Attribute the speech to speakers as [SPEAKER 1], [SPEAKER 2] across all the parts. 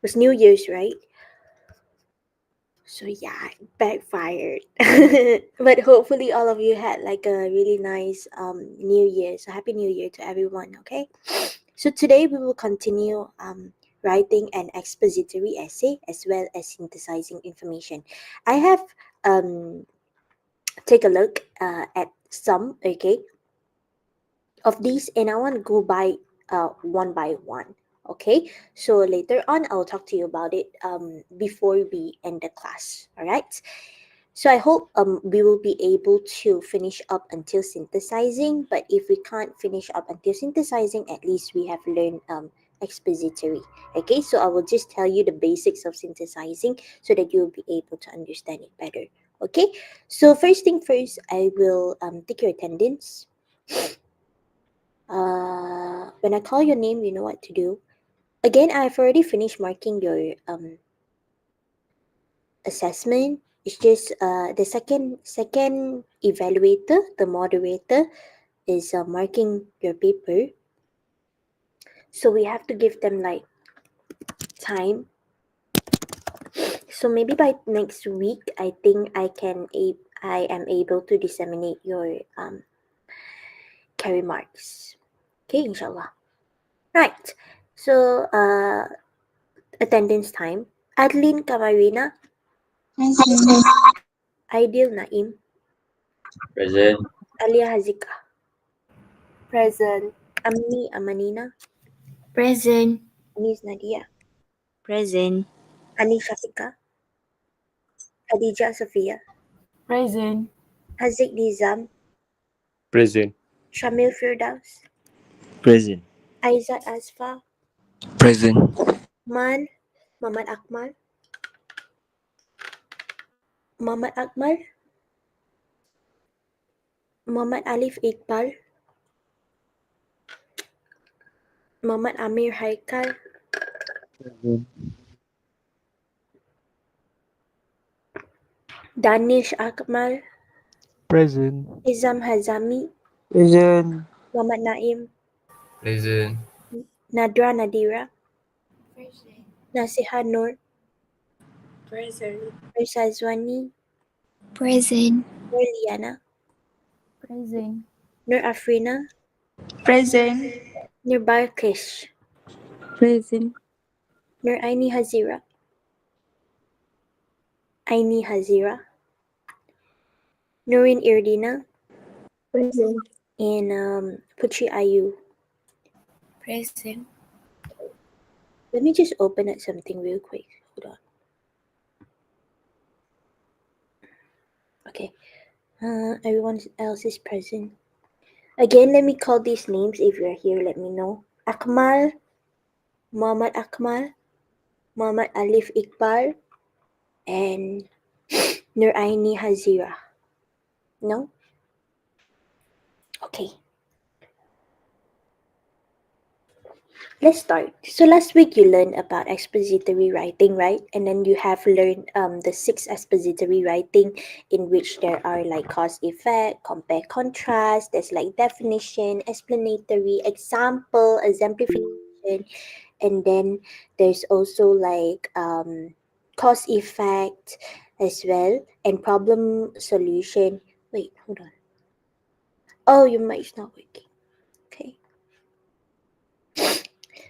[SPEAKER 1] was New Year's, right? So yeah, it backfired. But hopefully all of you had like a really nice New Year. So happy New Year to everyone, okay? So today we will continue writing an expository essay as well as synthesizing information. I have um take a look at some, okay, of these, and I want to go one by one. Okay, so later on I'll talk to you about it before we end the class. All right. So I hope we will be able to finish up until synthesizing. But if we can't finish up until synthesizing, at least we have learned expository. Okay, so I will just tell you the basics of synthesizing so that you'll be able to understand it better. Okay, so first thing first, I will take your attendance. When I call your name, you know what to do. Again, I've already finished marking your assessment. It's just the second evaluator, the moderator, is marking your paper. So we have to give them like time. So maybe by next week, I think I am able to disseminate your carry marks. Okay, inshallah. Right. So attendance time. Adeline Kamarina,
[SPEAKER 2] Present.
[SPEAKER 1] Aidil Naim,
[SPEAKER 3] Present.
[SPEAKER 1] Alia Hazika,
[SPEAKER 4] Present.
[SPEAKER 1] Amni Amanina,
[SPEAKER 2] Present.
[SPEAKER 1] Anis Nadia,
[SPEAKER 2] Present.
[SPEAKER 1] Ani Shafika, Khadija Safia,
[SPEAKER 4] Present.
[SPEAKER 1] Haziq Nizam,
[SPEAKER 5] Present.
[SPEAKER 1] Shamil Firdaus,
[SPEAKER 3] Present.
[SPEAKER 1] Aizat Asfa,
[SPEAKER 3] Present.
[SPEAKER 1] Man, Muhammad Akmal, Muhammad Akmal, Muhammad Alif Iqbal, Muhammad Amir Haikal,
[SPEAKER 3] Present.
[SPEAKER 1] Danish Akmal,
[SPEAKER 5] Present.
[SPEAKER 1] Izam Hazami,
[SPEAKER 3] Present.
[SPEAKER 1] Muhammad Naim,
[SPEAKER 3] Present.
[SPEAKER 1] Nadra Nadira,
[SPEAKER 2] Present.
[SPEAKER 1] Nasiha Nur,
[SPEAKER 4] Present.
[SPEAKER 1] Mirza Zwani,
[SPEAKER 2] Present.
[SPEAKER 1] Nur Liana,
[SPEAKER 4] Present.
[SPEAKER 1] Nur Afrina,
[SPEAKER 2] Present.
[SPEAKER 1] Nur Balkish,
[SPEAKER 2] Present.
[SPEAKER 1] Nur Aini Hazira, Aini Hazira, Nurin Irdina,
[SPEAKER 4] Present.
[SPEAKER 1] and Putri Ayu.
[SPEAKER 2] Present.
[SPEAKER 1] Let me just open up something real quick. Hold on. Okay. Everyone else is present. Again, let me call these names. If you're here, let me know. Akmal, Muhammad Akmal, Muhammad Alif Iqbal, and Nuraini Hazira. No? Okay. Let's start. So last week you learned about expository writing, right? And then you have learned the 6 expository writing, in which there are like cause effect, compare contrast, there's like definition, explanatory, example, exemplification, and then there's also like cause effect as well, and problem solution. Wait, hold on. Oh, your mic's not working. Okay.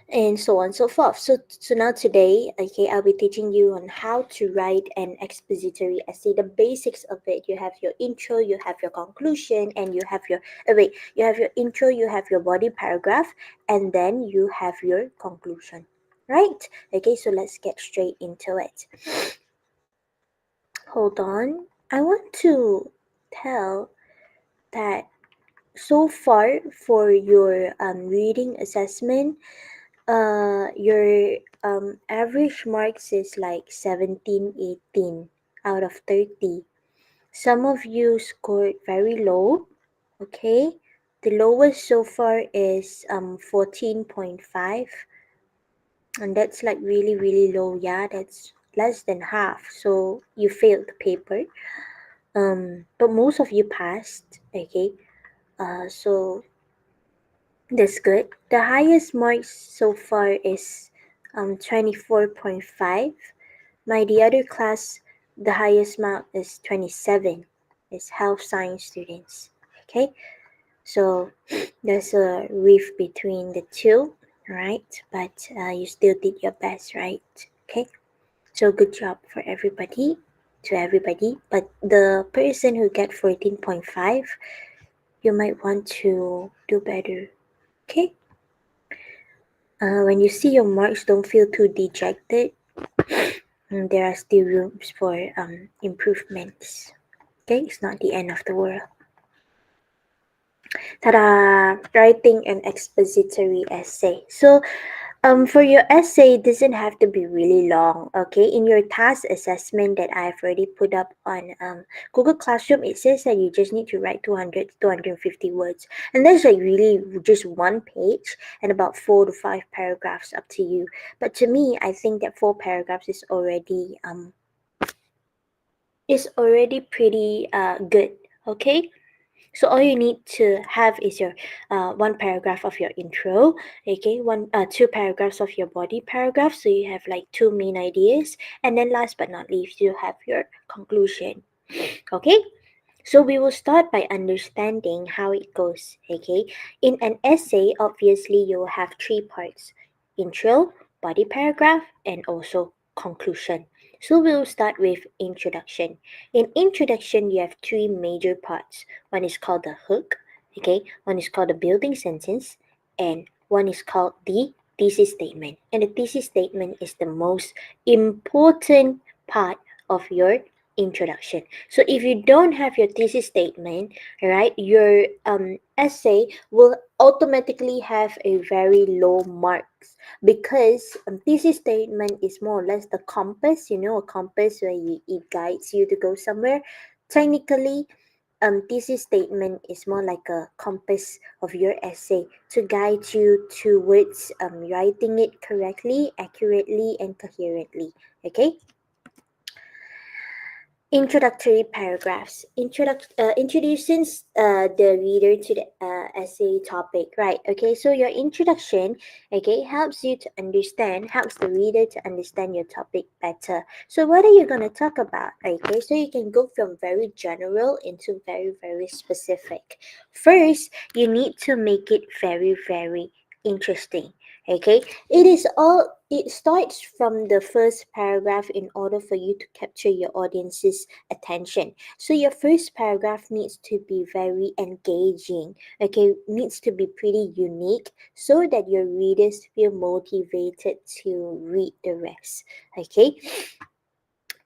[SPEAKER 1] And so on and so forth. So now today, okay, I'll be teaching you on how to write an expository essay, the basics of it. You have your intro, you have your conclusion, and you have your you have your intro, you have your body paragraph, and then you have your conclusion. Right? Okay, so let's get straight into it. Hold on. I want to tell that so far for your reading assessment, your average marks is like 17, 18 out of 30. Some of you scored very low, okay? The lowest so far is 14.5, and that's like really really low. Yeah, that's less than half. So you failed the paper. But most of you passed, okay? So that's good. The highest marks so far is 24.5. The other class, the highest mark is 27. It's health science students. Okay, so there's a rift between the two, right? But you still did your best, right? Okay, so good job for everybody, to everybody. But the person who get 14.5, you might want to do better. Okay. When you see your marks, don't feel too dejected. There are still rooms for improvements. Okay, it's not the end of the world. Ta-da! Writing an expository essay. So for your essay, it doesn't have to be really long, okay? In your task assessment that I've already put up on Google Classroom, it says that you just need to write 200 to 250 words. And that's like really just one page and about 4 to 5 paragraphs, up to you. But to me, I think that 4 paragraphs is already pretty good, okay? So all you need to have is your one paragraph of your intro, okay, 2 paragraphs of your body paragraph. So you have like 2 main ideas, and then last but not least, you have your conclusion. Okay, so we will start by understanding how it goes. Okay, in an essay, obviously you will have 3 parts: intro, body paragraph, and also conclusion. So we'll start with introduction. In introduction, you have 3 major parts. One is called the hook, okay, one is called the building sentence, and one is called the thesis statement. And the thesis statement is the most important part of your introduction. So if you don't have your thesis statement, right, your essay will automatically have a very low marks, because thesis statement is more or less the compass, a compass where it guides you to go somewhere. Technically, thesis statement is more like a compass of your essay to guide you towards writing it correctly, accurately, and coherently. Okay. Introductory paragraphs. Introducing the reader to the essay topic, right? Okay, so your introduction, okay, helps the reader to understand your topic better. So what are you going to talk about? Okay, so you can go from very general into very, very specific. First, you need to make it very, very interesting. Okay, it starts from the first paragraph in order for you to capture your audience's attention. So your first paragraph needs to be very engaging, okay, needs to be pretty unique so that your readers feel motivated to read the rest. Okay,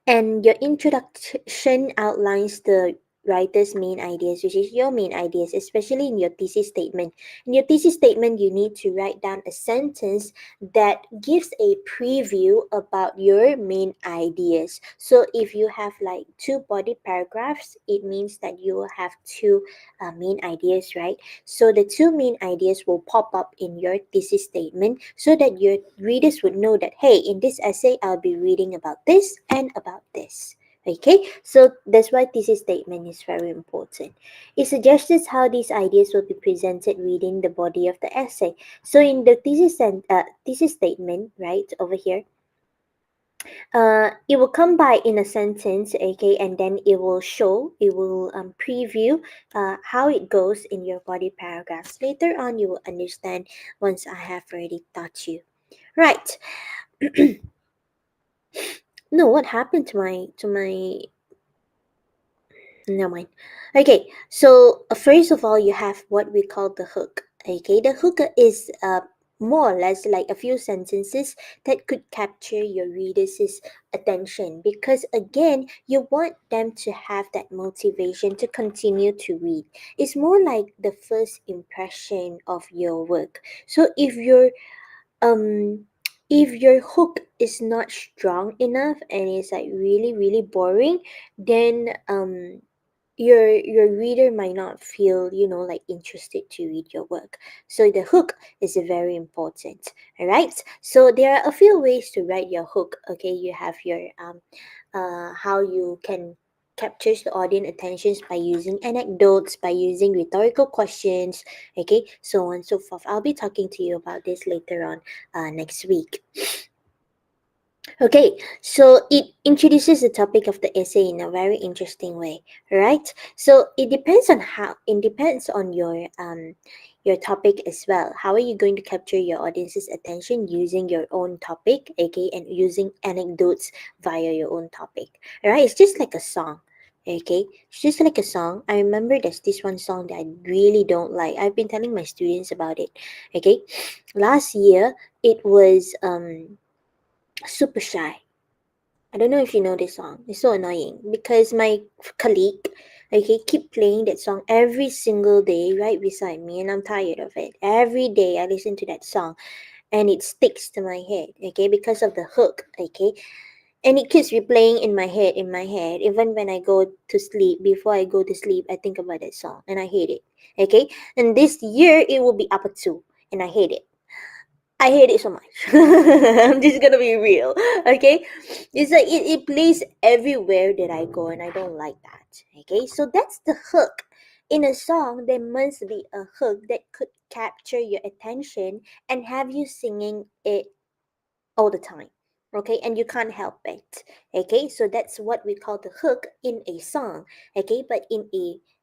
[SPEAKER 1] and your introduction outlines the writer's main ideas, which is your main ideas, especially in your thesis statement. In your thesis statement, you need to write down a sentence that gives a preview about your main ideas. So if you have like 2 body paragraphs, it means that you will have 2 main ideas, right? So the 2 main ideas will pop up in your thesis statement so that your readers would know that, hey, in this essay, I'll be reading about this and about this. Okay, so that's why thesis statement is very important. It suggests how these ideas will be presented within the body of the essay. So in the thesis statement, right over here, it will come by in a sentence, okay, and then it will preview how it goes in your body paragraphs. Later on, you will understand once I have already taught you. Right. No, what happened to my never mind. Okay, so first of all, you have what we call the hook. Okay, the hook is more or less like a few sentences that could capture your readers' attention, because again, you want them to have that motivation to continue to read. It's more like the first impression of your work. So um if your hook is not strong enough and it's like really, really boring, then your reader might not feel, like interested to read your work. So the hook is very important. All right, so there are a few ways to write your hook. Okay, you have your how you can captures the audience attentions by using anecdotes, by using rhetorical questions, okay, so on and so forth. I'll be talking to you about this later on next week. Okay, so it introduces the topic of the essay in a very interesting way, right? So it depends on your topic as well. How are you going to capture your audience's attention using your own topic, okay, and using anecdotes via your own topic. Alright, it's just like a song. Okay, it's just like a song. I remember there's this one song that I really don't like. I've been telling my students about it. Okay, last year it was super shy. I don't know if you know this song. It's so annoying because my colleague, okay, keep playing that song every single day right beside me, and I'm tired of it. Every day I listen to that song, and it sticks to my head, okay, because of the hook, okay, and it keeps replaying in my head. Even when I go to sleep, before I go to sleep, I think about that song, and I hate it, okay. And this year it will be Upper Two, and I hate it. I hate it so much. I'm just gonna be real, okay? It's like it plays everywhere that I go, and I don't like that, okay? So that's the hook. In a song, there must be a hook that could capture your attention and have you singing it all the time, okay? And you can't help it, okay? So that's what we call the hook in a song, okay? But in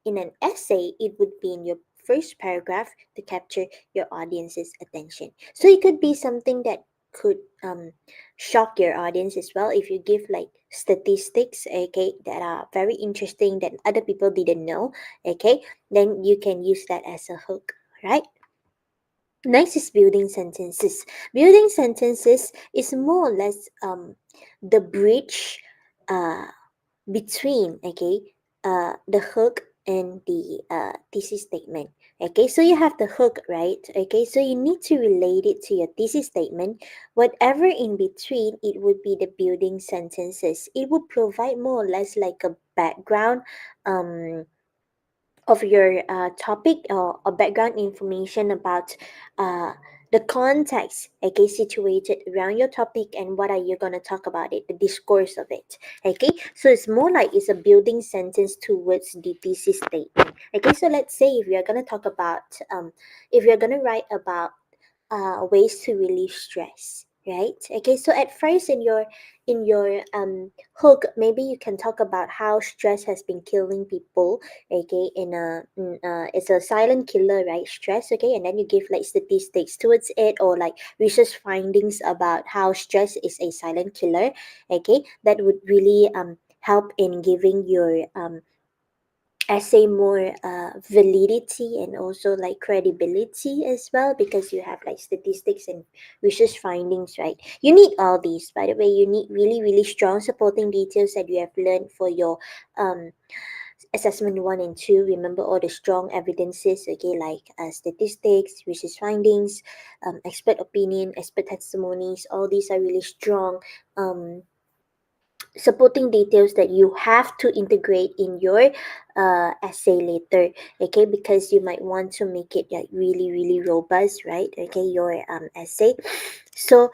[SPEAKER 1] an essay, it would be in your first paragraph to capture your audience's attention. So it could be something that could shock your audience as well if you give like statistics, okay, that are very interesting that other people didn't know, okay, then you can use that as a hook, right? Next is building sentences. Building sentences is more or less the bridge uh, between, okay, the hook and the thesis statement. Okay, so you have the hook, right? Okay, so you need to relate it to your thesis statement. Whatever in between, it would be the building sentences. It would provide more or less like a background um of your topic, or background information about uh, the context, okay, situated around your topic, and what are you going to talk about it, the discourse of it, okay. So it's more like it's a building sentence towards the thesis statement, okay. So let's say if you're going to talk about if you're going to write about ways to relieve stress, right? Okay, so at first in your hook, maybe you can talk about how stress has been killing people, okay, it's a silent killer, right? Stress, okay, and then you give like statistics towards it, or like research findings about how stress is a silent killer, okay. That would really help in giving your essay more validity and also like credibility as well, because you have like statistics and research findings, right? You need all these, by the way. You need really strong supporting details that you have learned for your um assessment 1 and 2. Remember all the strong evidences, okay, like statistics, research findings, expert opinion, expert testimonies. All these are really strong supporting details that you have to integrate in your essay later, okay, because you might want to make it like really robust, right? Okay, your essay. So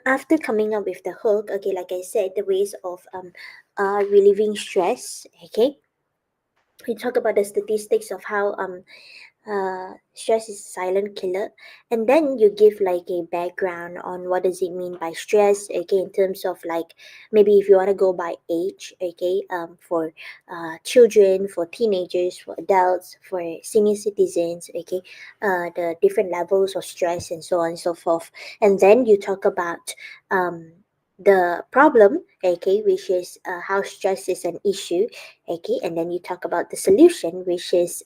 [SPEAKER 1] after coming up with the hook, okay, like I said, the ways of relieving stress, okay, we talk about the statistics of how stress is a silent killer, and then you give like a background on what does it mean by stress, okay, in terms of like maybe if you want to go by age, okay, for children, for teenagers, for adults, for senior citizens, okay, the different levels of stress and so on and so forth. And then you talk about the problem, okay, which is how stress is an issue, okay, and then you talk about the solution, which is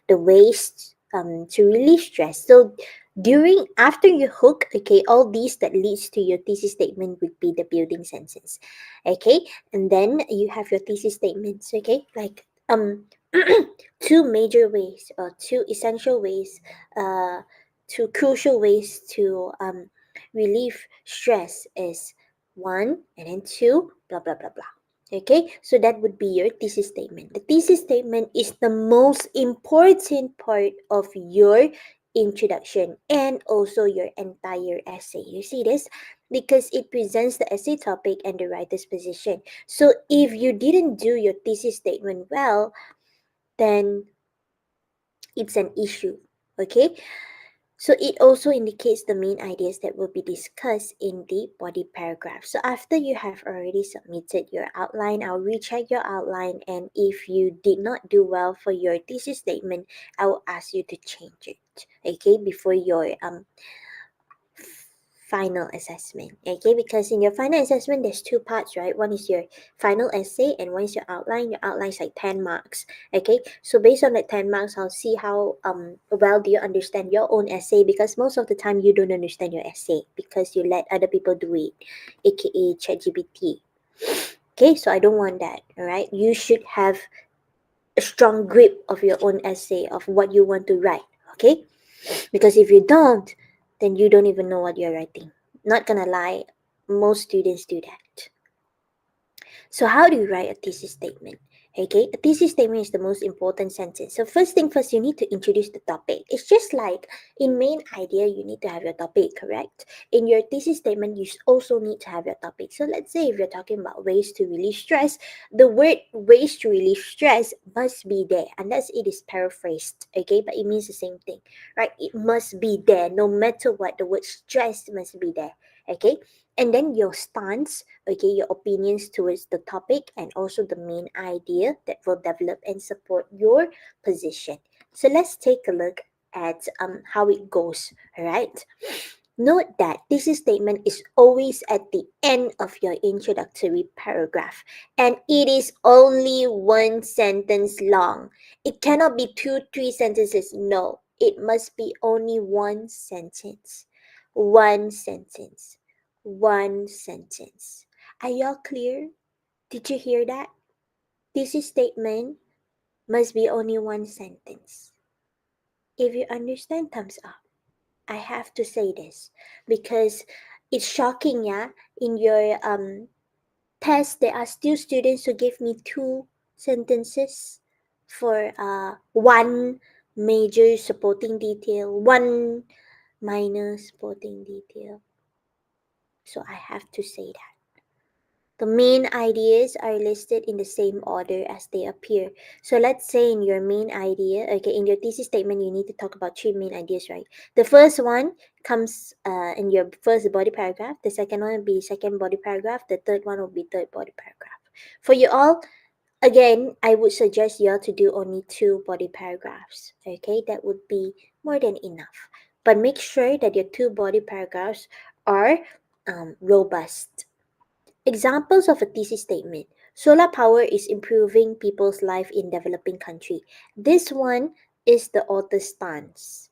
[SPEAKER 1] the ways to relieve stress. So during after you hook, okay, all these that leads to your thesis statement would be the building sentence, okay. And then you have your thesis statements, okay, like two major ways, or two essential ways, uh two crucial ways to relieve stress is one, and then two, blah blah blah blah. Okay, so that would be your thesis statement. The thesis statement is the most important part of your introduction and also your entire essay. You see this? Because it presents the essay topic and the writer's position. So if you didn't do your thesis statement well, then it's an issue. Okay? So it also indicates the main ideas that will be discussed in the body paragraph. So after you have already submitted your outline, I'll recheck your outline, and if you did not do well for your thesis statement, I will ask you to change it, okay, before your final assessment, okay, because in your final assessment there's two parts, right? One is your final essay and one is your outline. Your outline is like 10 marks, okay? So based on that 10 marks, I'll see how well do you understand your own essay, because most of the time you don't understand your essay because you let other people do it, aka ChatGPT. Okay, so I don't want that. All right, you should have a strong grip of your own essay, of what you want to write, okay? Because if you don't, then you don't even know what you're writing. Not gonna lie, most students do that. So how do you write a thesis statement? Okay, a thesis statement is the most important sentence. So first thing first, you need to introduce the topic. It's just like in main idea, you need to have your topic, correct? In your thesis statement, you also need to have your topic. So let's say if you're talking about ways to relieve stress, the word ways to relieve stress must be there, unless it is paraphrased, okay? But it means the same thing, right? It must be there. No matter what, the word stress must be there, okay? And then your stance, okay, your opinions towards the topic, and also the main idea that will develop and support your position. So let's take a look at how it goes. All right, note that this statement is always at the end of your introductory paragraph, and it is only one sentence long. It cannot be 2-3 sentences. No, it must be only one sentence. One sentence. One sentence. Are y'all clear? Did you hear that? This statement must be only one sentence. If you understand, thumbs up. I have to say this because it's shocking, yeah. In your test, there are still students who give me 2 sentences for one major supporting detail, one minor supporting detail. So I have to say that. The main ideas are listed in the same order as they appear. So let's say in your main idea, okay, in your thesis statement, you need to talk about 3 main ideas, right? The first one comes in your first body paragraph. The second one will be second body paragraph. The third one will be third body paragraph. For you all, again, I would suggest you all to do only 2 body paragraphs, okay? That would be more than enough. But make sure that your 2 body paragraphs are robust. Examples of a thesis statement. Solar power is improving people's life in developing country. This one is the author's stance.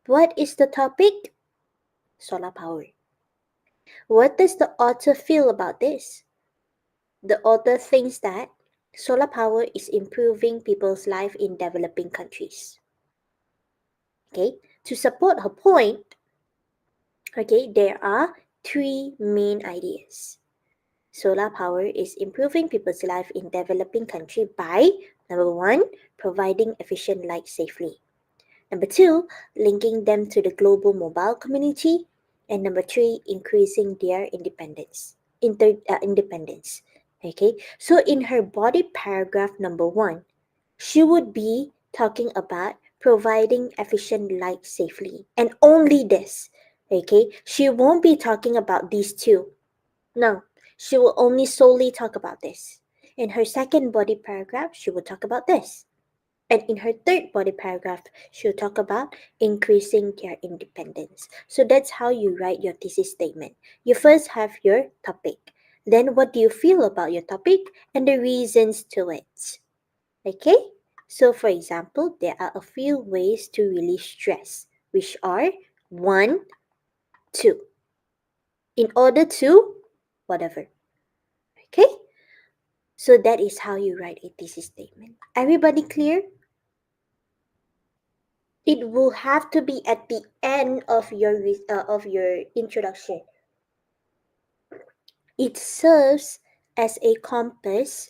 [SPEAKER 1] What is the topic? Solar power. What does the author feel about this? The author thinks that solar power is improving people's life in developing countries. Okay, to support her point, okay, there are 3 main ideas. Solar power is improving people's life in developing country by number 1, providing efficient light safely. Number 2, linking them to the global mobile community. And number 3, increasing their independence. Okay, so in her body paragraph number 1, she would be talking about providing efficient light safely, and only this. Okay, she won't be talking about these 2. No, she will only solely talk about this. In her second body paragraph, she will talk about this. And in her third body paragraph, she'll talk about increasing their independence. So that's how you write your thesis statement. You first have your topic. Then what do you feel about your topic and the reasons to it. Okay? So for example, there are a few ways to relieve stress, which are 1, 2. In order to whatever. Okay? So that is how you write a thesis statement. Everybody clear? It will have to be at the end of your introduction. It serves as a compass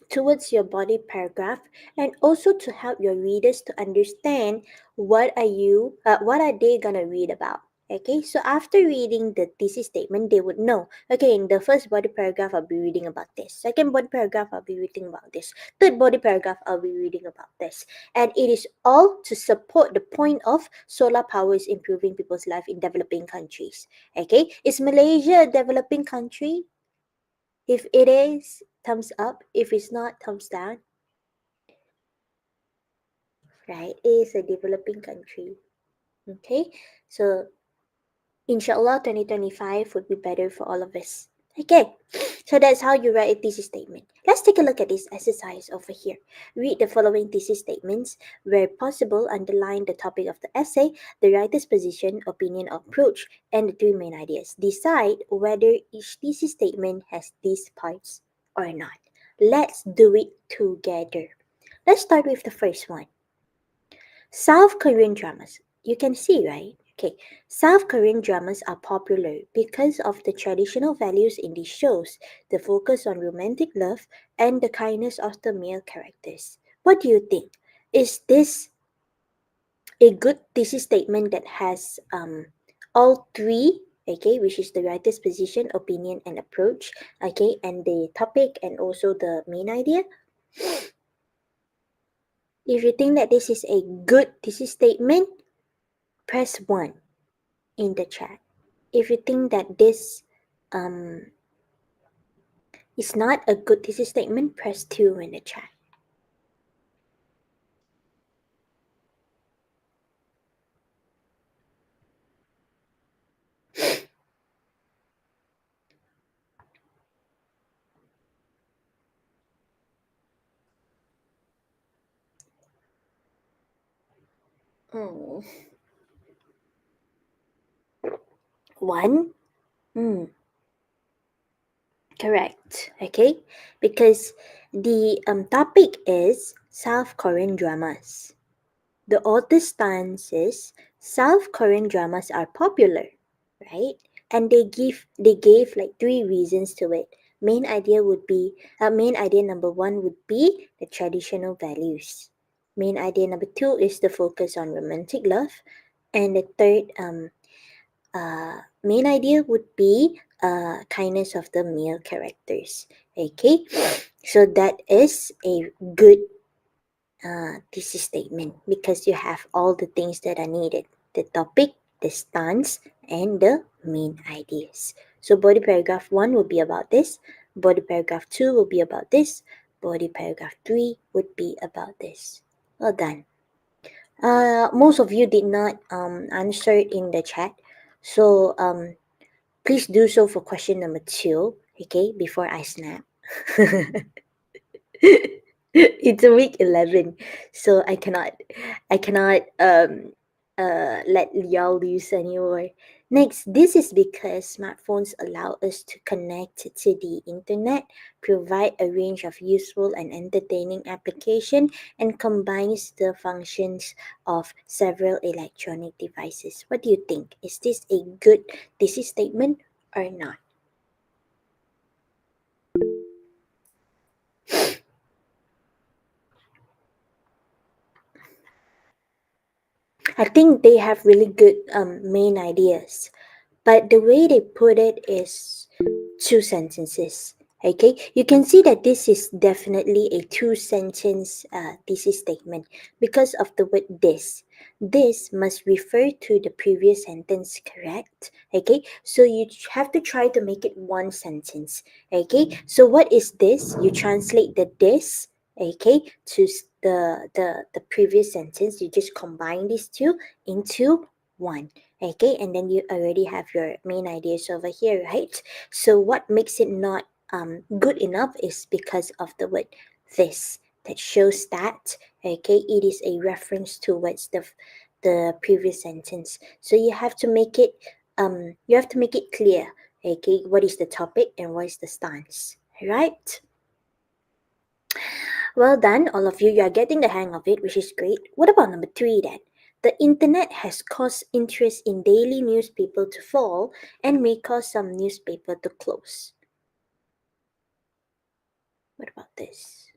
[SPEAKER 1] towards your body paragraph, and also to help your readers to understand what are they gonna read about. Okay, so after reading the thesis statement, they would know, okay, in the first body paragraph, I'll be reading about this. Second body paragraph, I'll be reading about this. Third body paragraph, I'll be reading about this. And it is all to support the point of solar power is improving people's life in developing countries. Okay, is Malaysia a developing country? If it is, thumbs up. If it's not, thumbs down. Right, it is a developing country. Okay, so inshallah 2025 would be better for all of us. Okay, so that's how you write a thesis statement. Let's take a look at this exercise over here. Read the following thesis statements. Where possible, underline the topic of the essay, the writer's position, opinion, or approach, and the three main ideas. Decide whether each thesis statement has these parts or not. Let's do it together. Let's start with the first one. South Korean dramas. You can see, right? Okay, South Korean dramas are popular because of the traditional values in these shows, the focus on romantic love, and the kindness of the male characters. What do you think? Is this a good thesis statement that has all three? Okay, which is the writer's position, opinion, and approach. Okay, and the topic and also the main idea. If you think that this is a good thesis statement, press 1 in the chat. If you think that this um, is not a good thesis statement, press 2 in the chat. Hmm. 1? Hmm. Correct. Okay, because the topic is South Korean dramas. The author's stance is South Korean dramas are popular, right? And they gave like 3 reasons to it. Main idea number 1 would be the traditional values. Main idea number 2 is the focus on romantic love, and the third main idea would be kindness of the male characters. Okay, so that is a good thesis statement because you have all the things that are needed: the topic, the stance, and the main ideas. So body paragraph 1 will be about this, body paragraph 2 will be about this, body paragraph 3 would be about this. Well done. Most of you did not answer in the chat, so please do so for question number 2, okay, before I snap. It's a week 11, so I cannot let y'all lose anymore. Next, this is because smartphones allow us to connect to the internet, provide a range of useful and entertaining application, and combines the functions of several electronic devices. What do you think? Is this a good thesis statement or not? I think they have really good main ideas, but the way they put it is 2 sentences. Okay, you can see that this is definitely a 2-sentence thesis statement because of the word this. This must refer to the previous sentence, correct? Okay, so you have to try to make it 1 sentence. Okay, so what is this? You translate the this, okay, to the previous sentence. You just combine these two into 1. Okay, and then you already have your main ideas over here, right? So what makes it not good enough is because of the word this, that shows that, okay, it is a reference towards the previous sentence. So you have to make it clear, okay, what is the topic and what is the stance, right? Well done, all of you. You are getting the hang of it, which is great. What about number 3 then? The internet has caused interest in daily newspaper to fall and may cause some newspaper to close. What about this?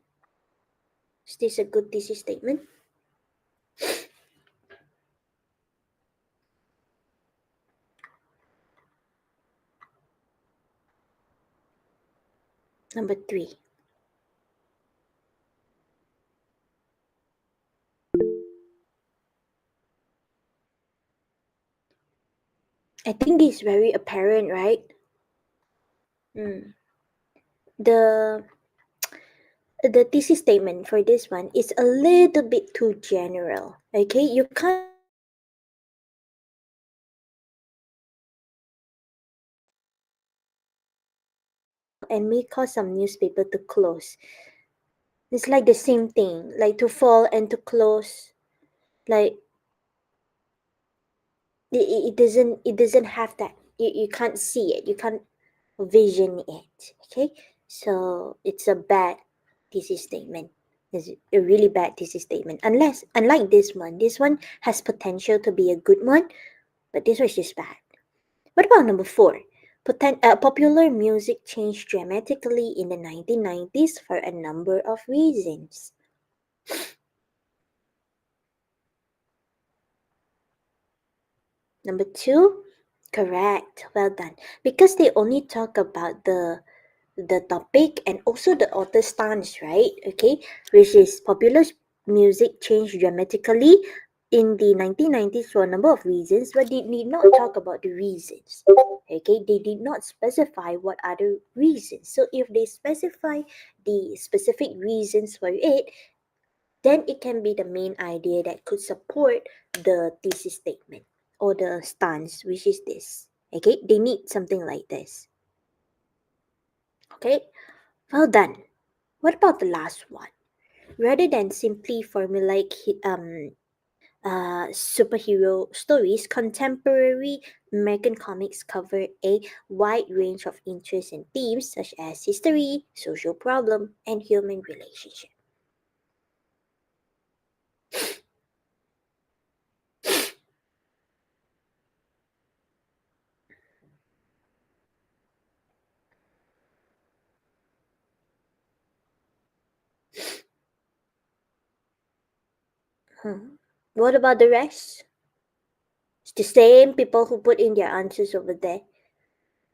[SPEAKER 1] Is this a good thesis statement? Number 3. I think this is very apparent, right? The thesis statement for this one is a little bit too general. Okay, you can't and may cause some newspaper to close. It's like the same thing, like to fall and to close. Like it doesn't have that. You can't see it. You can't vision it. Okay, so it's a bad thesis statement. It's a really bad thesis statement. Unlike this one has potential to be a good one, but this one is just bad. What about number 4? Popular music changed dramatically in the 1990s for a number of reasons. Number 2, correct. Well done. Because they only talk about the topic and also the author's stance, right? Okay, which is popular music changed dramatically in the 1990s for a number of reasons, but they did not talk about the reasons. Okay, they did not specify what other reasons. So if they specify the specific reasons for it, then it can be the main idea that could support the thesis statement or the stance, which is this. Okay, they need something like this. Okay, well done. What about the last one? Rather than simply formulaic superhero stories, contemporary American comics cover a wide range of interests and themes such as history, social problem, and human relationship. What about the rest? It's the same people who put in their answers over there.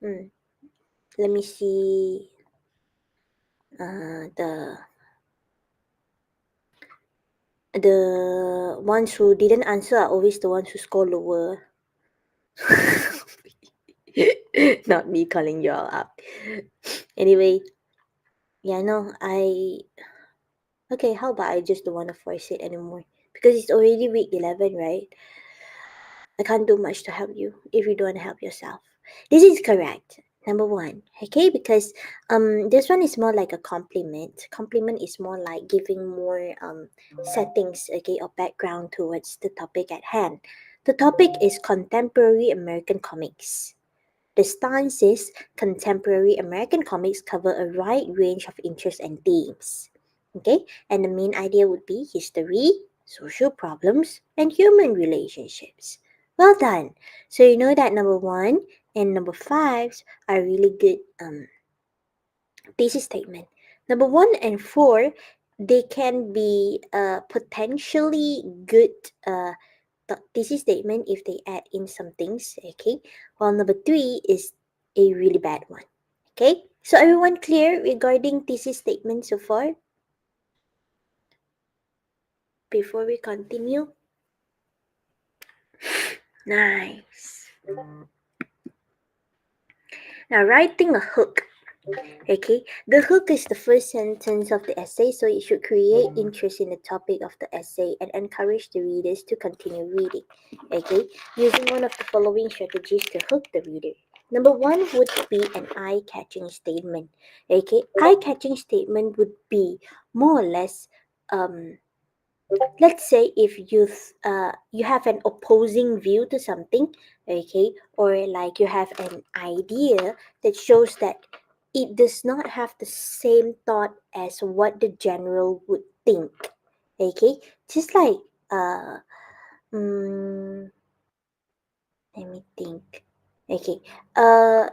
[SPEAKER 1] Let me see. The ones who didn't answer are always the ones who score lower. Not me calling you all up. Anyway, yeah, no, okay, how about I just don't want to force it anymore? Because it's already week 11, right? I can't do much to help you if you don't help yourself. This is correct. Number 1. Okay, because this one is more like a compliment. Compliment is more like giving more settings, okay, or background towards the topic at hand. The topic is contemporary American comics. The stance is contemporary American comics cover a wide range of interests and themes. Okay, and the main idea would be history, social problems, and human relationships. Well done. So you know that number 1 and number 5 are really good thesis statement. Number 1 and 4, they can be potentially good thesis statement if they add in some things, okay? While number 3 is a really bad one, okay? So everyone clear regarding thesis statement so far? Before we continue? Nice. Now writing a hook. Okay, the hook is the first sentence of the essay, so it should create interest in the topic of the essay and encourage the readers to continue reading. Okay, using one of the following strategies to hook the reader. Number 1 would be an eye-catching statement. Okay, eye-catching statement would be more or less let's say if you have an opposing view to something, okay, or like you have an idea that shows that it does not have the same thought as what the general would think, okay, just like mm, let me think. Okay, uh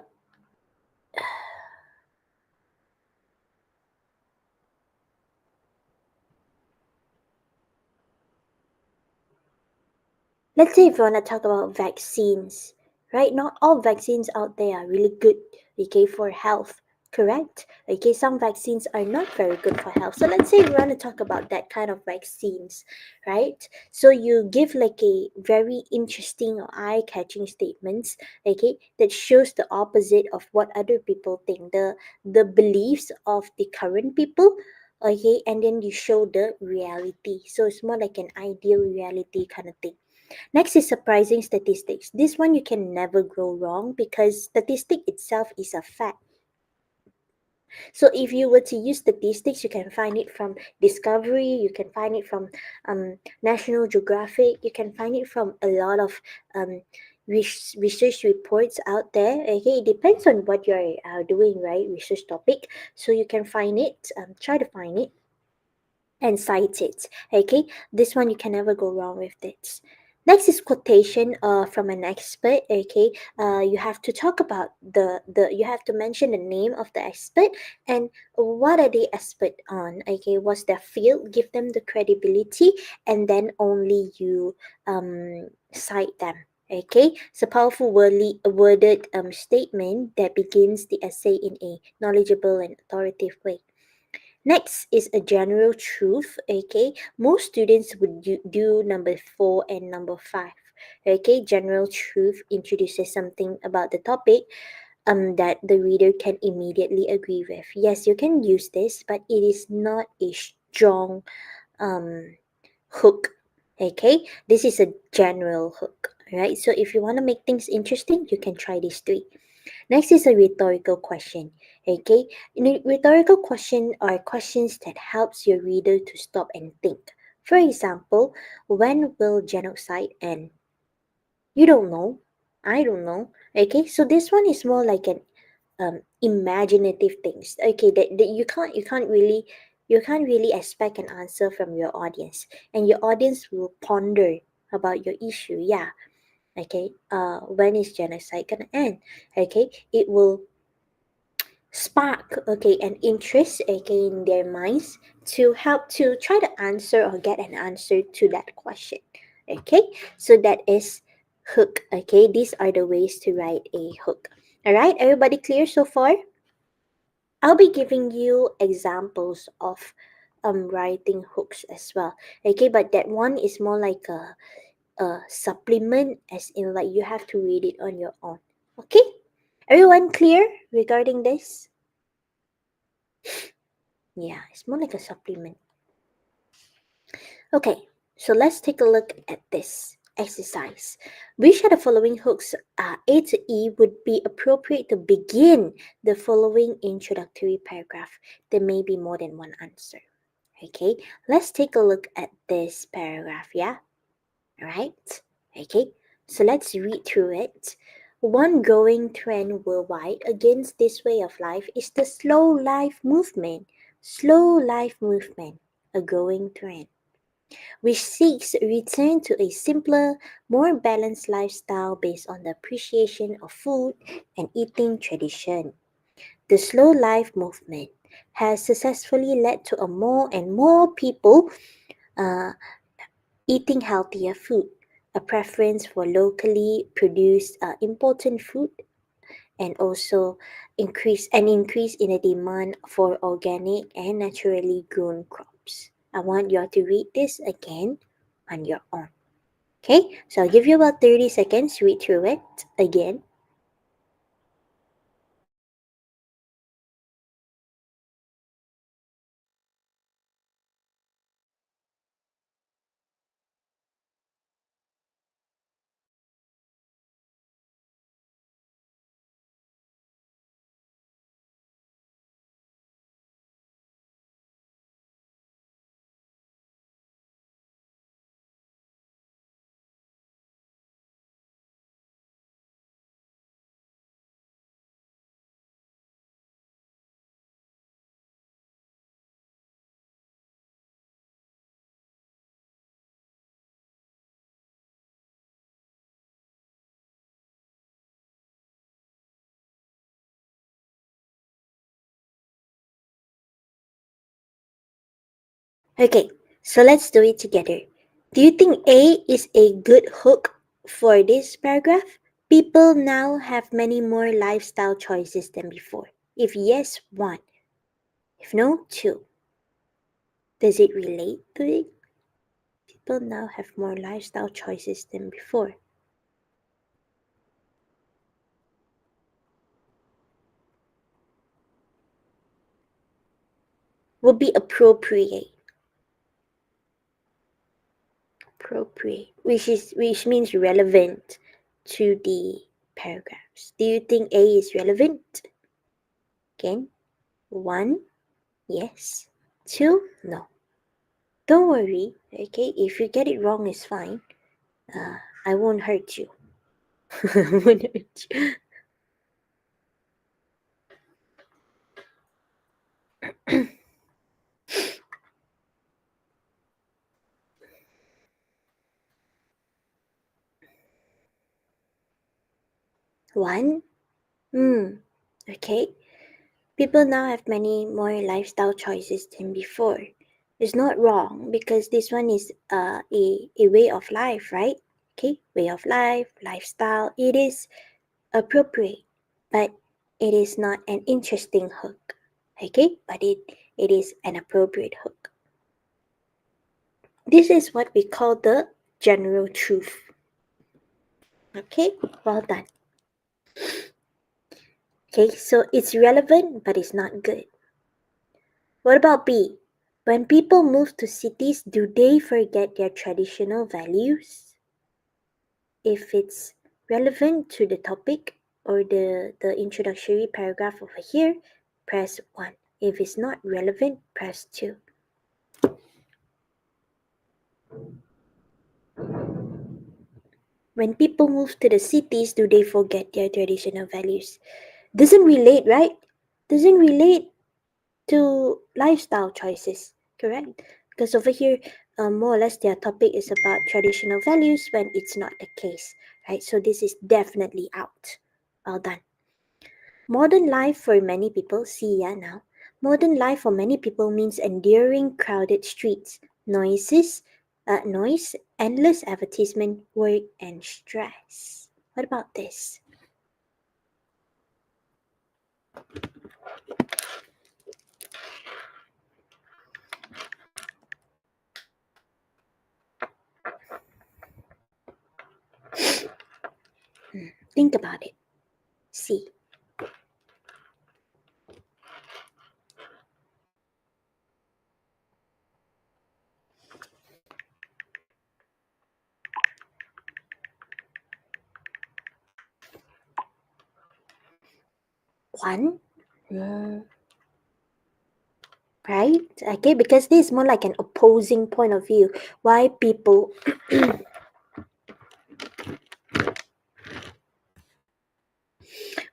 [SPEAKER 1] let's say if you want to talk about vaccines, right? Not all vaccines out there are really good, okay, for health correct? Okay, some vaccines are not very good for health. So let's say we want to talk about that kind of vaccines, right? So you give like a very interesting or eye-catching statements, okay, that shows the opposite of what other people think, the beliefs of the current people, okay, and then you show the reality. So it's more like an ideal reality kind of thing. Next is surprising statistics. This one you can never go wrong because statistic itself is a fact. So if you were to use statistics, you can find it from Discovery, you can find it from National Geographic, you can find it from a lot of um, research reports out there. Okay, it depends on what you're doing, right? Research topic. So you can find it, try to find it and cite it. Okay, this one you can never go wrong with this. Next is quotation from an expert. Okay, you have to talk about the you have to mention the name of the expert and what are they expert on. Okay, what's their field? Give them the credibility, and then only you cite them. Okay, so powerful worded statement that begins the essay in a knowledgeable and authoritative way. Next is a general truth. Okay, most students would do number 4 and number 5. Okay, general truth introduces something about the topic that the reader can immediately agree with. Yes, you can use this, but it is not a strong um hook. Okay, this is a general hook. Right, so if you want to make things interesting, you can try these three. Next is a rhetorical question. Okay, rhetorical questions are questions that helps your reader to stop and think. For example, when will genocide end? You don't know. I don't know. Okay, so this one is more like an imaginative things. Okay, that you can't really expect an answer from your audience, and your audience will ponder about your issue. Yeah, okay, when is genocide gonna end? Okay, it will spark okay an interest okay in their minds to help to try to answer or get an answer to that question. Okay, so that is hook. Okay, these are the ways to write a hook. All right, everybody clear so far? I'll be giving you examples of writing hooks as well. Okay, but that one is more like a supplement, as in like you have to read it on your own. Okay, everyone clear regarding this? Yeah, it's more like a supplement. Okay, so let's take a look at this exercise. Which of the following hooks A to E would be appropriate to begin the following introductory paragraph? There may be more than one answer. Okay, let's take a look at this paragraph, yeah? Alright, okay, so let's read through it. One growing trend worldwide against this way of life is the slow life movement. Slow life movement, a growing trend, which seeks a return to a simpler, more balanced lifestyle based on the appreciation of food and eating tradition. The slow life movement has successfully led to a more and more people uh, eating healthier food, a preference for locally produced important food, and also increase in the demand for organic and naturally grown crops. I want you all to read this again on your own. Okay, so I'll give you about 30 seconds to read through it again. Okay, so let's do it together. Do you think A is a good hook for this paragraph? People now have many more lifestyle choices than before. If yes, 1. If no, 2. Does it relate to it? People now have more lifestyle choices than before. Would be appropriate. Appropriate, which means relevant to the paragraphs. Do you think A is relevant? Again, 1, yes. 2, no. Don't worry, okay? If you get it wrong, it's fine. I won't hurt you. I won't hurt you. One? Okay. People now have many more lifestyle choices than before. It's not wrong because this one is a way of life, right? Okay, way of life, lifestyle. It is appropriate, but it is not an interesting hook. Okay, but it is an appropriate hook. This is what we call the general truth. Okay, well done. Okay, so it's relevant, but it's not good. What about B? When people move to cities, do they forget their traditional values? If it's relevant to the topic or the introductory paragraph over here, press 1. If it's not relevant, press 2. When people move to the cities, do they forget their traditional values? Doesn't relate, right? Doesn't relate to lifestyle choices, correct? Because over here, more or less their topic is about traditional values when it's not the case, right? So this is definitely out. Well done. Modern life for many people, see ya now. Modern life for many people means enduring crowded streets, noise, endless advertisement, work, and stress. What about this? Think about it. See. One. Right? Okay, because this is more like an opposing point of view. Why people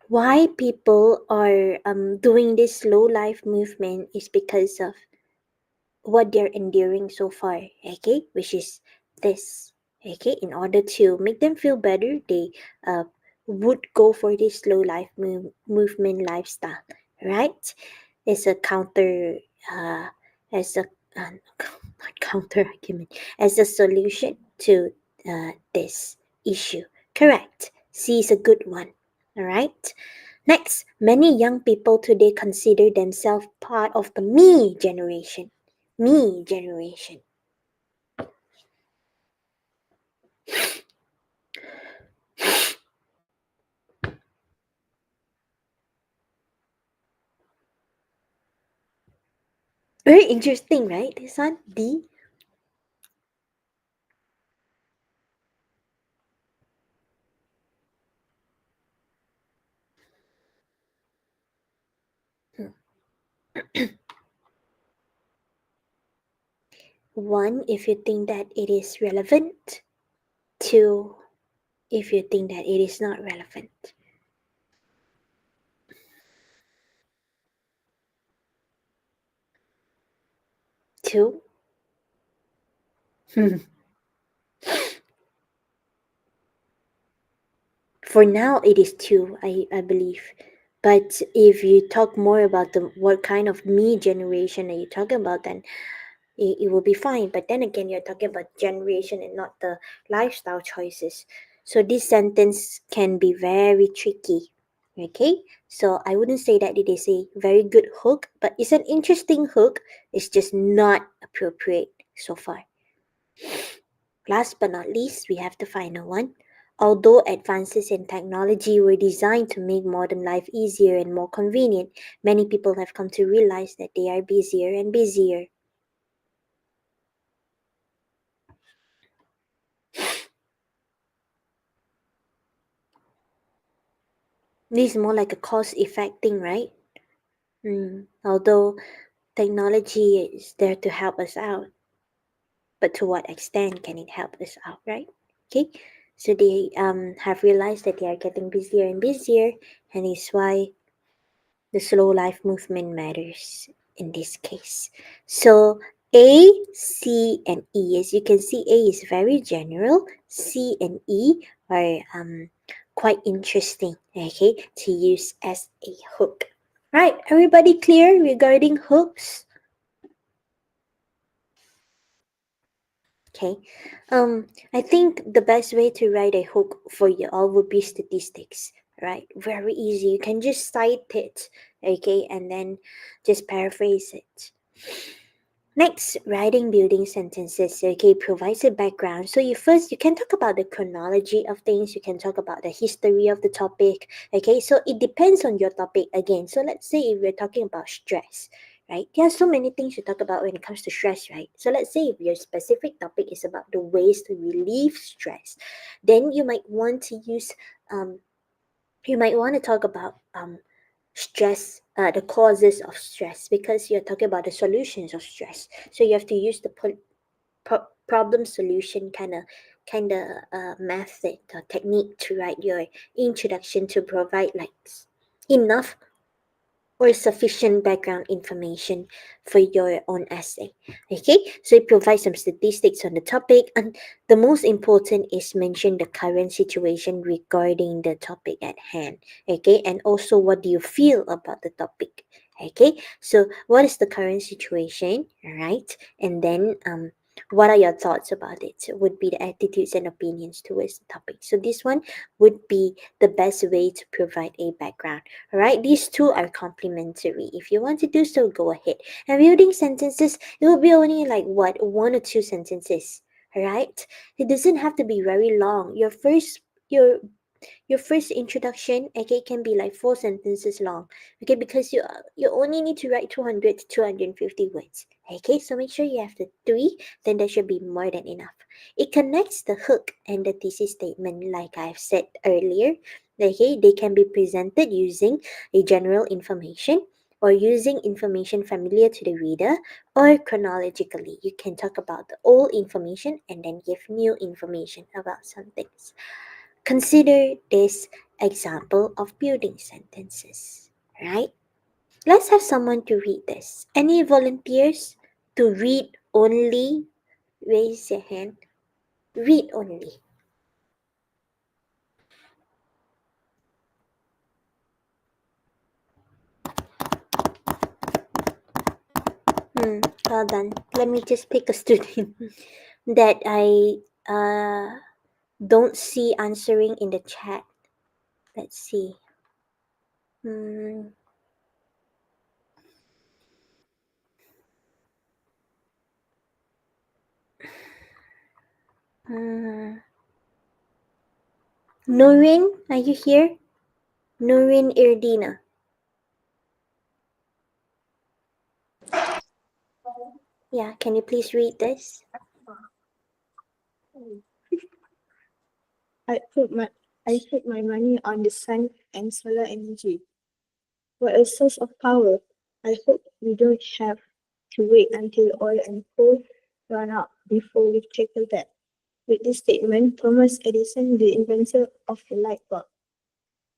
[SPEAKER 1] why people are doing this slow life movement is because of what they're enduring so far, okay, which is this, okay. In order to make them feel better, they would go for this slow life movement lifestyle, right? It's a counter as a not counter argument, as a solution to this issue. Correct. C is a good one. All right. Next, many young people today consider themselves part of the me generation. Me generation. Very interesting, right? This one, D. One, if you think that it is relevant. Two, if you think that it is not relevant. Two. For now, it is two, I believe. But if you talk more about the what kind of me generation are you talking about, then it will be fine. But then again, you're talking about generation and not the lifestyle choices. So this sentence can be very tricky. Okay, so I wouldn't say that it is a very good hook, but it's an interesting hook. It's just not appropriate so far. Last but not least, we have the final one. Although advances in technology were designed to make modern life easier and more convenient, many people have come to realize that they are busier and busier. This is more like a cause effect thing, right? Although technology is there to help us out, but to what extent can it help us out, right? Okay, so they have realized that they are getting busier and busier, and it's why the slow life movement matters in this case. So A, C, and E. As you can see, A is very general. C and E are quite interesting, okay, to use as a hook. Right, everybody clear regarding hooks? Okay. I think the best way to write a hook for you all would be statistics, right? Very easy. You can just cite it, okay, and then just paraphrase it. Next, writing building sentences, okay, provides a background. So you can talk about the chronology of things, you can talk about the history of the topic, okay? So it depends on your topic again. So let's say if we're talking about stress, right? There are so many things to talk about when it comes to stress, right? So let's say if your specific topic is about the ways to relieve stress, then um you might want to talk about stress, the causes of stress, because you're talking about the solutions of stress. So you have to use the problem solution kind of method or technique to write your introduction to provide like enough or sufficient background information for your own essay. Okay, so it provides some statistics on the topic, and the most important is mention the current situation regarding the topic at hand. Okay, and also what do you feel about the topic. Okay, so what is the current situation, all right, and then what are your thoughts about it, would be the attitudes and opinions towards the topic. So this one would be the best way to provide a background. Alright, these two are complementary. If you want to do so, go ahead. And building sentences, it will be only like what, one or two sentences. Alright? It doesn't have to be very long. Your first introduction, okay, can be like 4 sentences long, okay, because you only need to write 200 to 250 words, okay. So make sure you have the three, then that should be more than enough. It connects the hook and the thesis statement, like I've said earlier. Okay, they can be presented using a general information, or using information familiar to the reader, or chronologically. You can talk about the old information and then give new information about some things. Consider this example of building sentences, right? Let's have someone to read this. Any volunteers to read only? Raise your hand. Read only. Well done. Let me just pick a student that I don't see answering in the chat. Let's see. Hmm. Hmm. Noreen, are you here? Noreen Irdina. Yeah, can you please read this?
[SPEAKER 6] I put my money on the sun and solar energy. For a source of power, I hope we don't have to wait until oil and coal run out before we tackle that. With this statement, Thomas Edison, the inventor of the light bulb,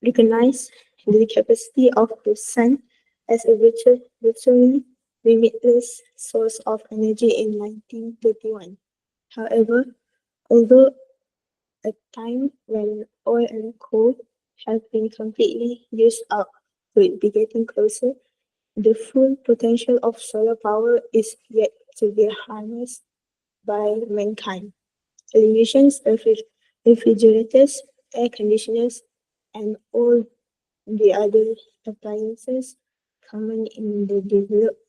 [SPEAKER 6] recognized the capacity of the sun as a virtually limitless source of energy in 1931. However, although a time when oil and coal have been completely used up could be getting closer, the full potential of solar power is yet to be harnessed by mankind. Televisions, refrigerators, air conditioners, and all The other appliances common in the developed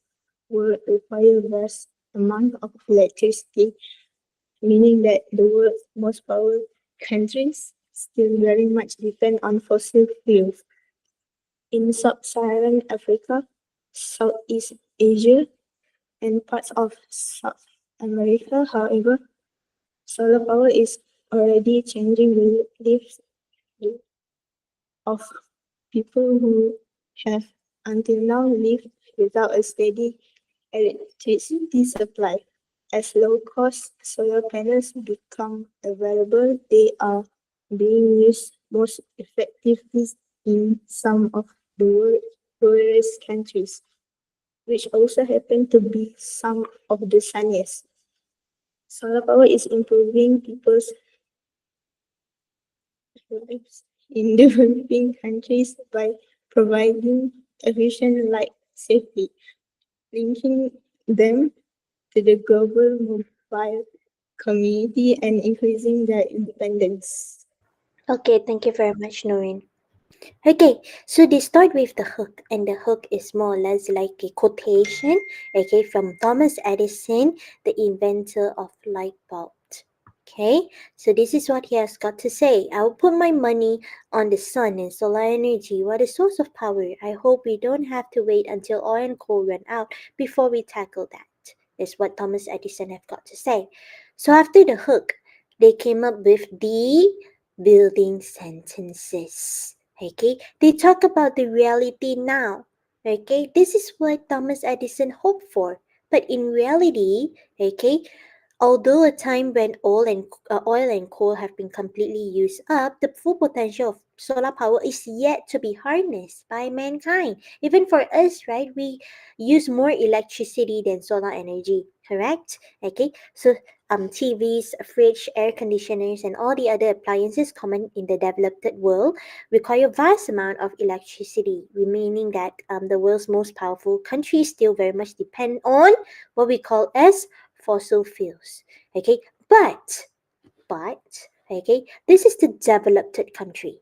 [SPEAKER 6] world require vast amount of electricity, meaning that the world's most powerful countries still very much depend on fossil fuels. In sub-Saharan Africa, Southeast Asia, and parts of South America, however, solar power is already changing the lives of people who have until now lived without a steady electricity supply. As low-cost solar panels become available, they are being used most effectively in some of the world's poorest countries, which also happen to be some of the sunniest. Solar power is improving people's lives in developing countries by providing efficient light safely, linking them to the global mobile community and increasing their independence.
[SPEAKER 1] Okay, thank you very much, Noreen. Okay, so they start with the hook, and the hook is more or less like a quotation, okay, from Thomas Edison, the inventor of light bulb. Okay, so this is what he has got to say. I will put my money on the sun and solar energy. What a source of power. I hope we don't have to wait until oil and coal run out before we tackle that. Is what Thomas Edison have got to say. So after the hook, they came up with the building sentences. Okay, they talk about the reality now. Okay, this is what Thomas Edison hoped for. But in reality, okay, although a time when oil and coal have been completely used up, the full potential of solar power is yet to be harnessed by mankind. Even for us, right, we use more electricity than solar energy, correct? Okay, so TVs, fridge, air conditioners, and all the other appliances common in the developed world require vast amount of electricity, remaining that the world's most powerful countries still very much depend on what we call as fossil fuels. Okay, but okay, this is the developed country.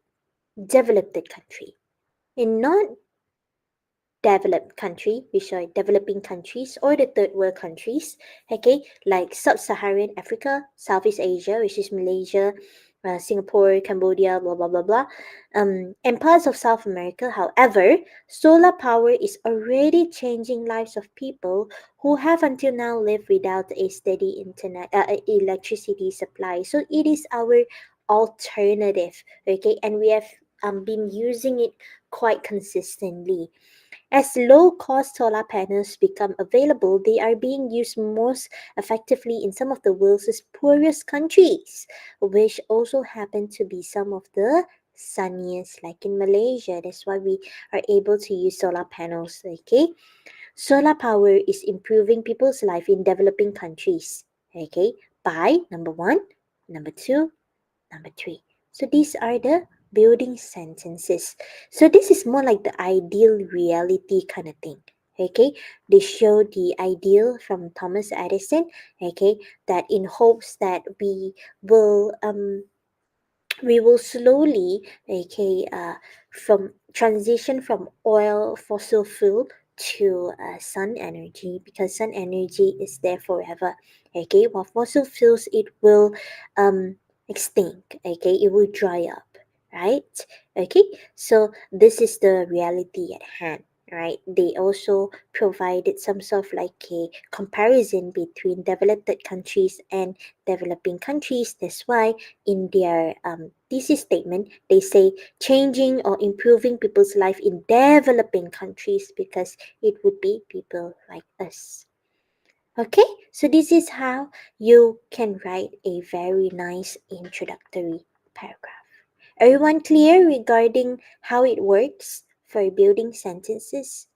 [SPEAKER 1] In non developed country, which are developing countries or the third world countries, okay, like sub-Saharan Africa, Southeast Asia, which is Malaysia, Singapore, Cambodia, blah blah blah blah, and parts of South America. However, solar power is already changing lives of people who have until now lived without a steady electricity supply. So it is our alternative, okay, and we have been using it quite consistently. As low-cost solar panels become available, they are being used most effectively in some of the world's poorest countries, which also happen to be some of the sunniest, like in Malaysia. That's why we are able to use solar panels. Okay, solar power is improving people's life in developing countries. Okay, by number one, number two, number three. So these are the building sentences. So this is more like the ideal reality kind of thing. Okay, they show the ideal from Thomas Edison. Okay, that in hopes that we will slowly from transition from oil fossil fuel to sun energy, because sun energy is there forever. Okay, while fossil fuels, it will extinct. Okay, it will dry up, right? Okay, so this is the reality at hand, right? They also provided some sort of like a comparison between developed countries and developing countries. That's why in their thesis statement, they say changing or improving people's life in developing countries, because it would be people like us. Okay, so this is how you can write a very nice introductory paragraph. Everyone clear regarding how it works for building sentences?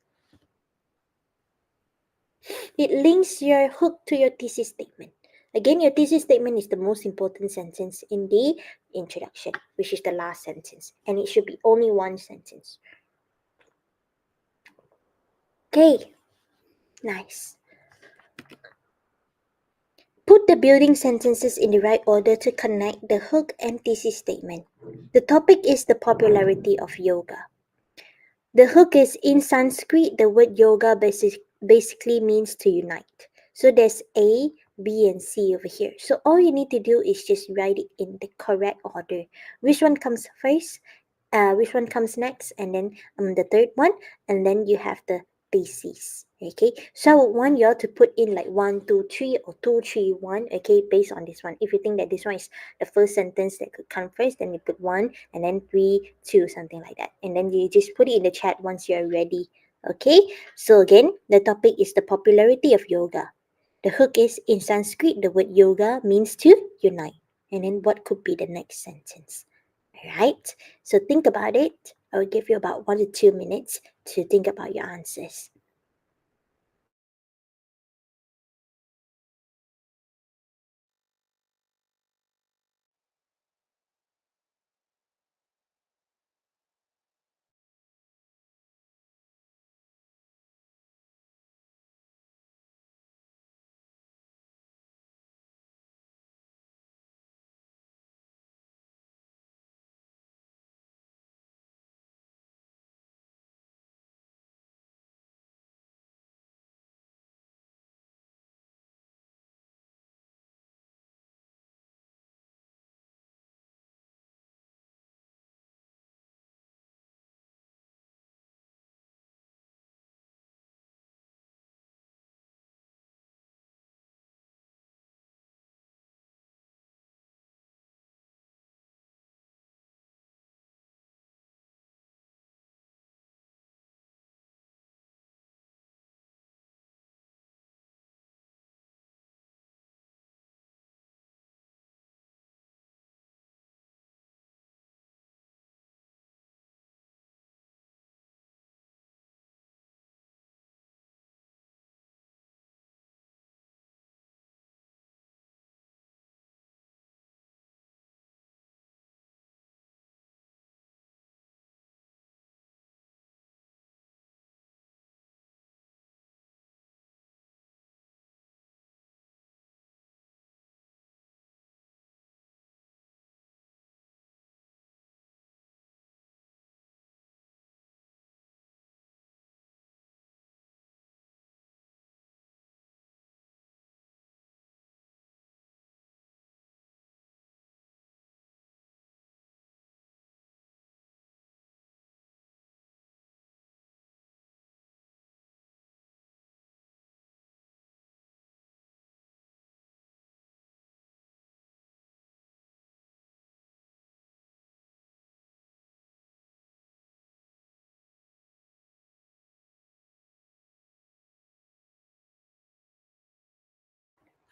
[SPEAKER 1] It links your hook to your thesis statement. Again, your thesis statement is the most important sentence in the introduction, which is the last sentence, and it should be only one sentence. Okay, nice. Put the building sentences in the right order to connect the hook and thesis statement. The topic is the popularity of yoga. The hook is in Sanskrit, the word yoga basically means to unite. So there's A, B, and C over here. So all you need to do is just write it in the correct order. Which one comes first? Which one comes next? And then the third one, and then you have the thesis. Okay, so I would want you all to put in like 1, 2, 3 or 2, 3, 1. Okay, based on this one. If you think that this one is the first sentence that could come first, then you put 1 and then 3, 2, something like that. And then you just put it in the chat once you're ready. Okay, so again, the topic is the popularity of yoga. The hook is in Sanskrit, the word yoga means to unite. And then what could be the next sentence? Alright, so think about it. I will give you about 1 to 2 minutes to think about your answers.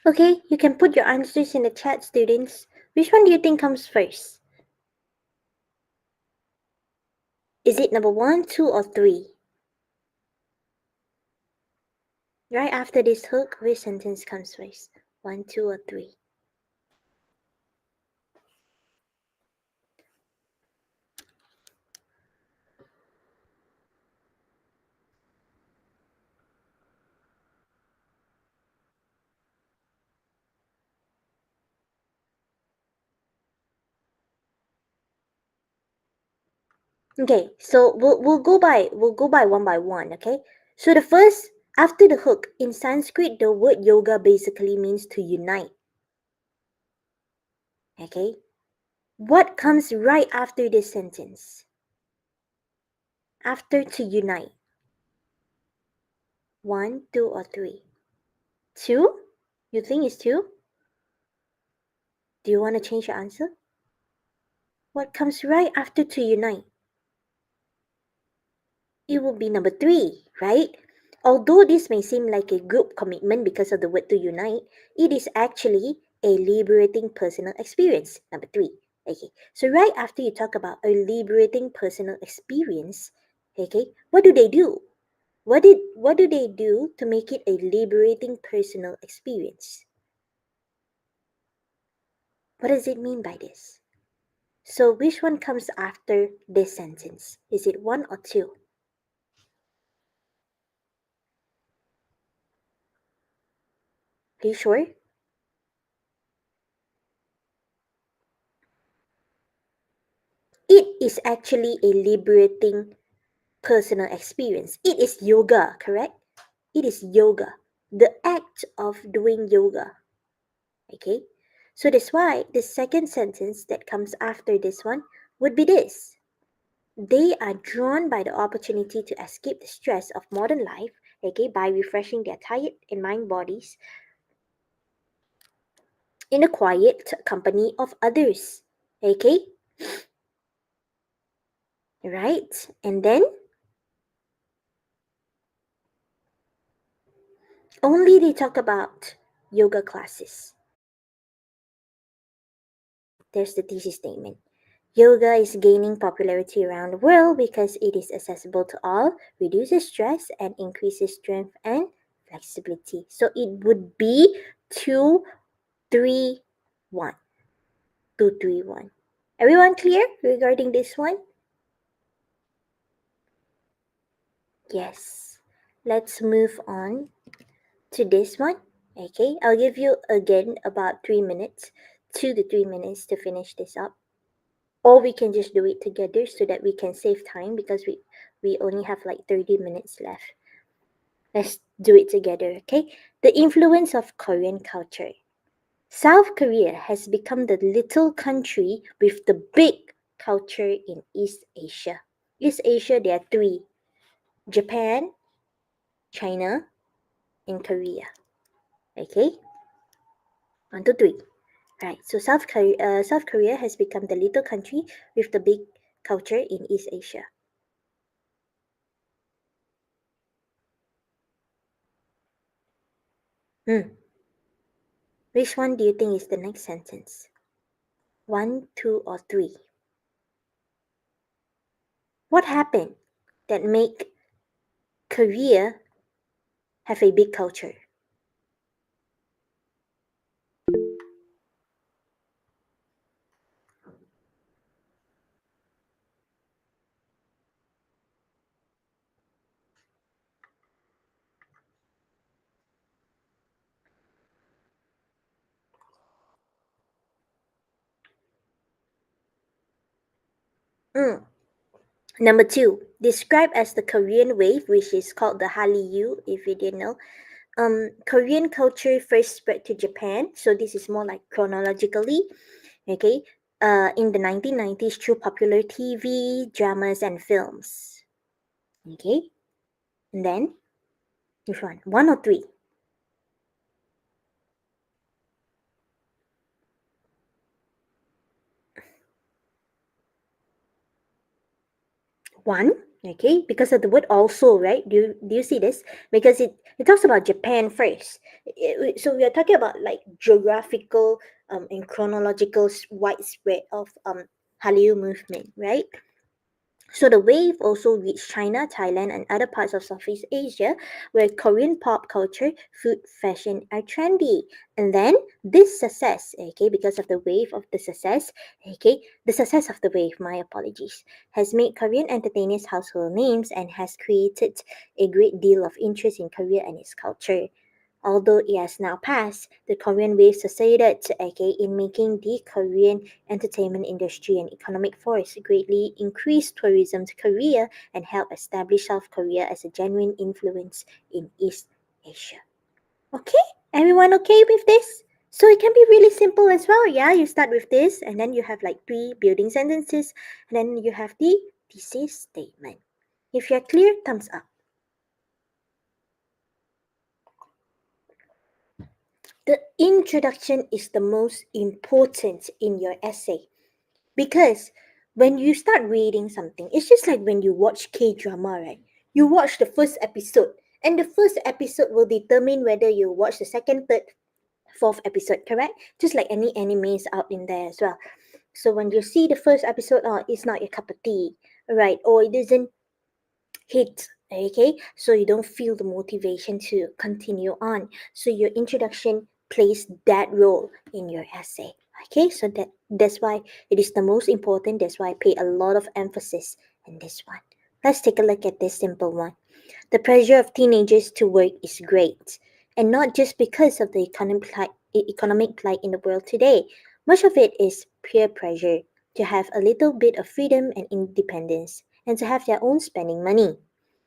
[SPEAKER 1] Okay, you can put your answers in the chat, students. Which one do you think comes first? Is it number 1, 2, or 3? Right after this hook, which sentence comes first? 1, 2, or 3? Okay, so we'll go by one by one, okay? So the first, after the hook, in Sanskrit the word yoga basically means to unite. Okay? What comes right after this sentence? After to unite. 1, 2, or 3? 2? You think it's 2? Do you want to change your answer? What comes right after to unite? It will be number 3, right? Although this may seem like a group commitment because of the word to unite, it is actually a liberating personal experience. Number 3. Okay, so right after you talk about a liberating personal experience, okay, what do they do? What do they do to make it a liberating personal experience? What does it mean by this? So which one comes after this sentence? Is it 1 or 2? Are you sure? It is actually a liberating personal experience. It is yoga, correct? It is yoga, the act of doing yoga. Okay, so that's why the second sentence that comes after this one would be this. They are drawn by the opportunity to escape the stress of modern life, okay, by refreshing their tired and mind bodies in the quiet company of others. Okay, right? And then only they talk about yoga classes. There's the thesis statement. Yoga is gaining popularity around the world because it is accessible to all, reduces stress, and increases strength and flexibility. So it would be 2-3-1. 2-3-1. Everyone clear regarding this one? Yes. Let's move on to this one. Okay, I'll give you again about 3 minutes, 2 to 3 minutes to finish this up. Or we can just do it together so that we can save time because we only have like 30 minutes left. Let's do it together, okay? The influence of Korean culture. South Korea has become the little country with the big culture in East Asia. East Asia, there are three: Japan, China, and Korea. Okay? 1, 2, 3. Right, so South Korea has become the little country with the big culture in East Asia. Which one do you think is the next sentence? 1, 2, or 3? What happened that make Korea have a big culture? Number 2, described as the Korean wave, which is called the Hallyu, if you didn't know. Korean culture first spread to Japan, so this is more like chronologically, okay, in the 1990s through popular TV, dramas, and films. Okay, and then which one? 1 or 3? 1, okay, because of the word also, right? Do you see this? Because it talks about Japan first. So we are talking about like geographical and chronological widespread of Hallyu movement, right? So the wave also reached China, Thailand, and other parts of Southeast Asia, where Korean pop culture, food, fashion are trendy. And then this success, okay, because of the wave of the success, okay, the success of the wave, my apologies, has made Korean entertainers household names and has created a great deal of interest in Korea and its culture. Although it has now passed, the Korean wave succeeded, okay, in making the Korean entertainment industry an economic force, greatly increased tourism to Korea, and helped establish South Korea as a genuine influence in East Asia. Okay, everyone okay with this? So it can be really simple as well. Yeah, you start with this, and then you have like 3 building sentences, and then you have the thesis statement. If you're clear, thumbs up. The introduction is the most important in your essay because when you start reading something, it's just like when you watch K-drama, right? You watch the first episode, and the first episode will determine whether you watch the second, third, fourth episode, correct? Just like any animes out in there as well. So when you see the first episode, oh, it's not your cup of tea, right? Or it doesn't hit, okay? So you don't feel the motivation to continue on. So your introduction plays that role in your essay. Okay, so that's why it is the most important. That's why I pay a lot of emphasis in this one. Let's take a look at this simple one. The pressure of teenagers to work is great, and not just because of the economic plight in the world today. Much of it is peer pressure to have a little bit of freedom and independence, and to have their own spending money.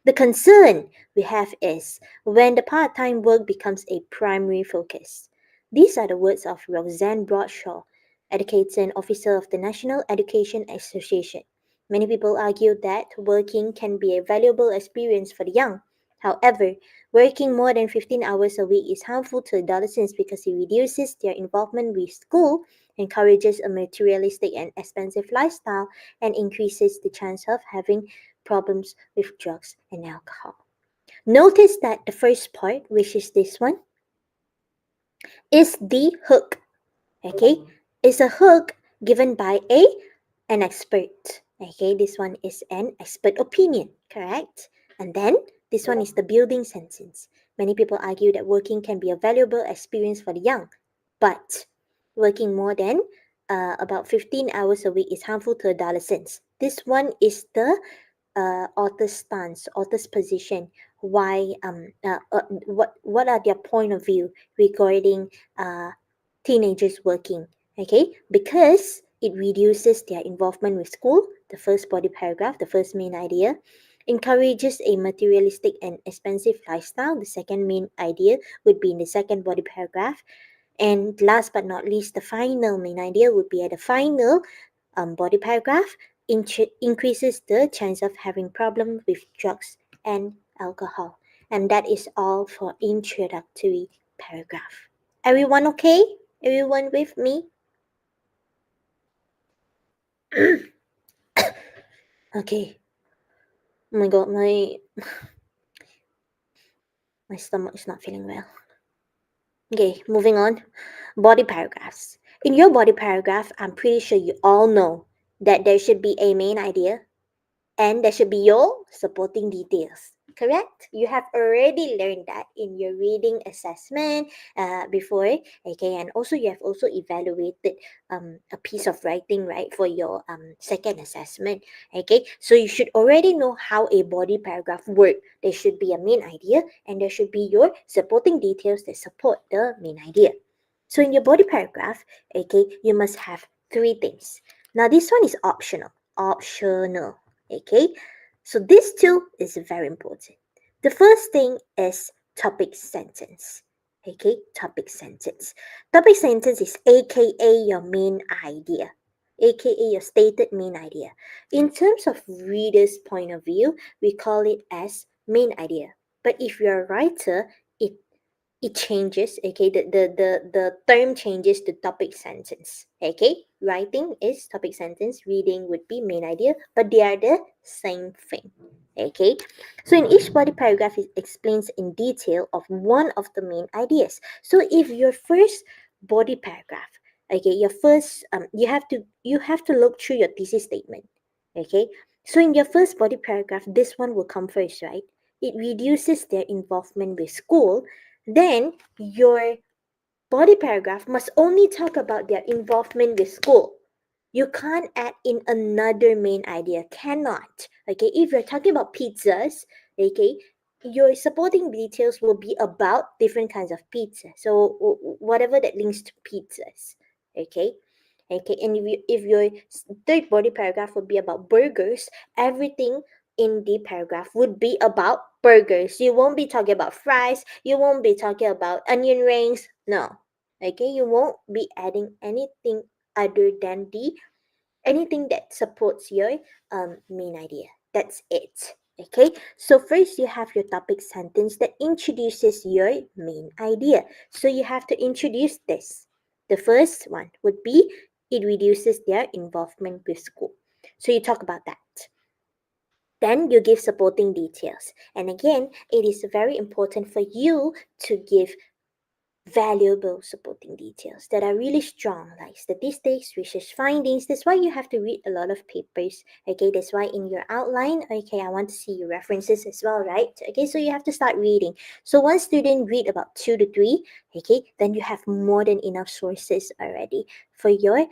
[SPEAKER 1] The concern we have is when the part-time work becomes a primary focus. These are the words of Roxanne Bradshaw, educator and officer of the National Education Association. Many people argue that working can be a valuable experience for the young. However, working more than 15 hours a week is harmful to adolescents because it reduces their involvement with school, encourages a materialistic and expensive lifestyle, and increases the chance of having problems with drugs and alcohol. Notice that the first part, which is this one, is the hook. Okay, it's a hook given by an expert. Okay, this one is an expert opinion, correct? And then this one is the building sentence. Many people argue that working can be a valuable experience for the young, but working more than about 15 hours a week is harmful to adolescents. This one is the author's stance, author's position. Why? What are their point of view regarding teenagers working? Okay, because it reduces their involvement with school. The first body paragraph, the first main idea, encourages a materialistic and expensive lifestyle. The second main idea would be in the second body paragraph. And last but not least, the final main idea would be at the final body paragraph, increases the chance of having problems with drugs and alcohol. And that is all for introductory paragraph. Everyone okay? Everyone with me? Okay. Oh my god, my stomach is not feeling well. Okay, moving on. Body paragraphs. In your body paragraph, I'm pretty sure you all know that there should be a main idea and there should be your supporting details. Correct? You have already learned that in your reading assessment before. Okay, and also you have also evaluated a piece of writing, right, for your second assessment. Okay, so you should already know how a body paragraph works. There should be a main idea and there should be your supporting details that support the main idea. So in your body paragraph, okay, you must have three things. Now this one is optional. Optional. Okay, so this too is very important. The first thing is topic sentence. Okay, topic sentence. Topic sentence is AKA your main idea, AKA your stated main idea. In terms of reader's point of view, we call it as main idea. But if you're a writer, it changes. Okay, the term changes to topic sentence. Okay, writing is topic sentence, reading would be main idea, but they are the same thing. Okay, so in each body paragraph it explains in detail of one of the main ideas. So if your first body paragraph, okay, your first you have to look through your thesis statement. Okay, so in your first body paragraph, this one will come first, right? It reduces their involvement with school. Then your body paragraph must only talk about their involvement with school. You can't add in another main idea. Cannot. Okay, if you're talking about pizzas, okay, your supporting details will be about different kinds of pizza. So whatever that links to pizzas. Okay. Okay, and if your third body paragraph would be about burgers, everything in the paragraph would be about burgers. You won't be talking about fries. You won't be talking about onion rings. No. Okay, you won't be adding anything other than anything that supports your main idea. That's it. Okay, so first you have your topic sentence that introduces your main idea. So you have to introduce this. The first one would be it reduces their involvement with school. So you talk about that. Then you give supporting details. And again, it is very important for you to give valuable supporting details that are really strong, like statistics, research findings. That's why you have to read a lot of papers. Okay, that's why in your outline, okay, I want to see your references as well, right? Okay, so you have to start reading. So one student read about 2 to 3, okay, then you have more than enough sources already for your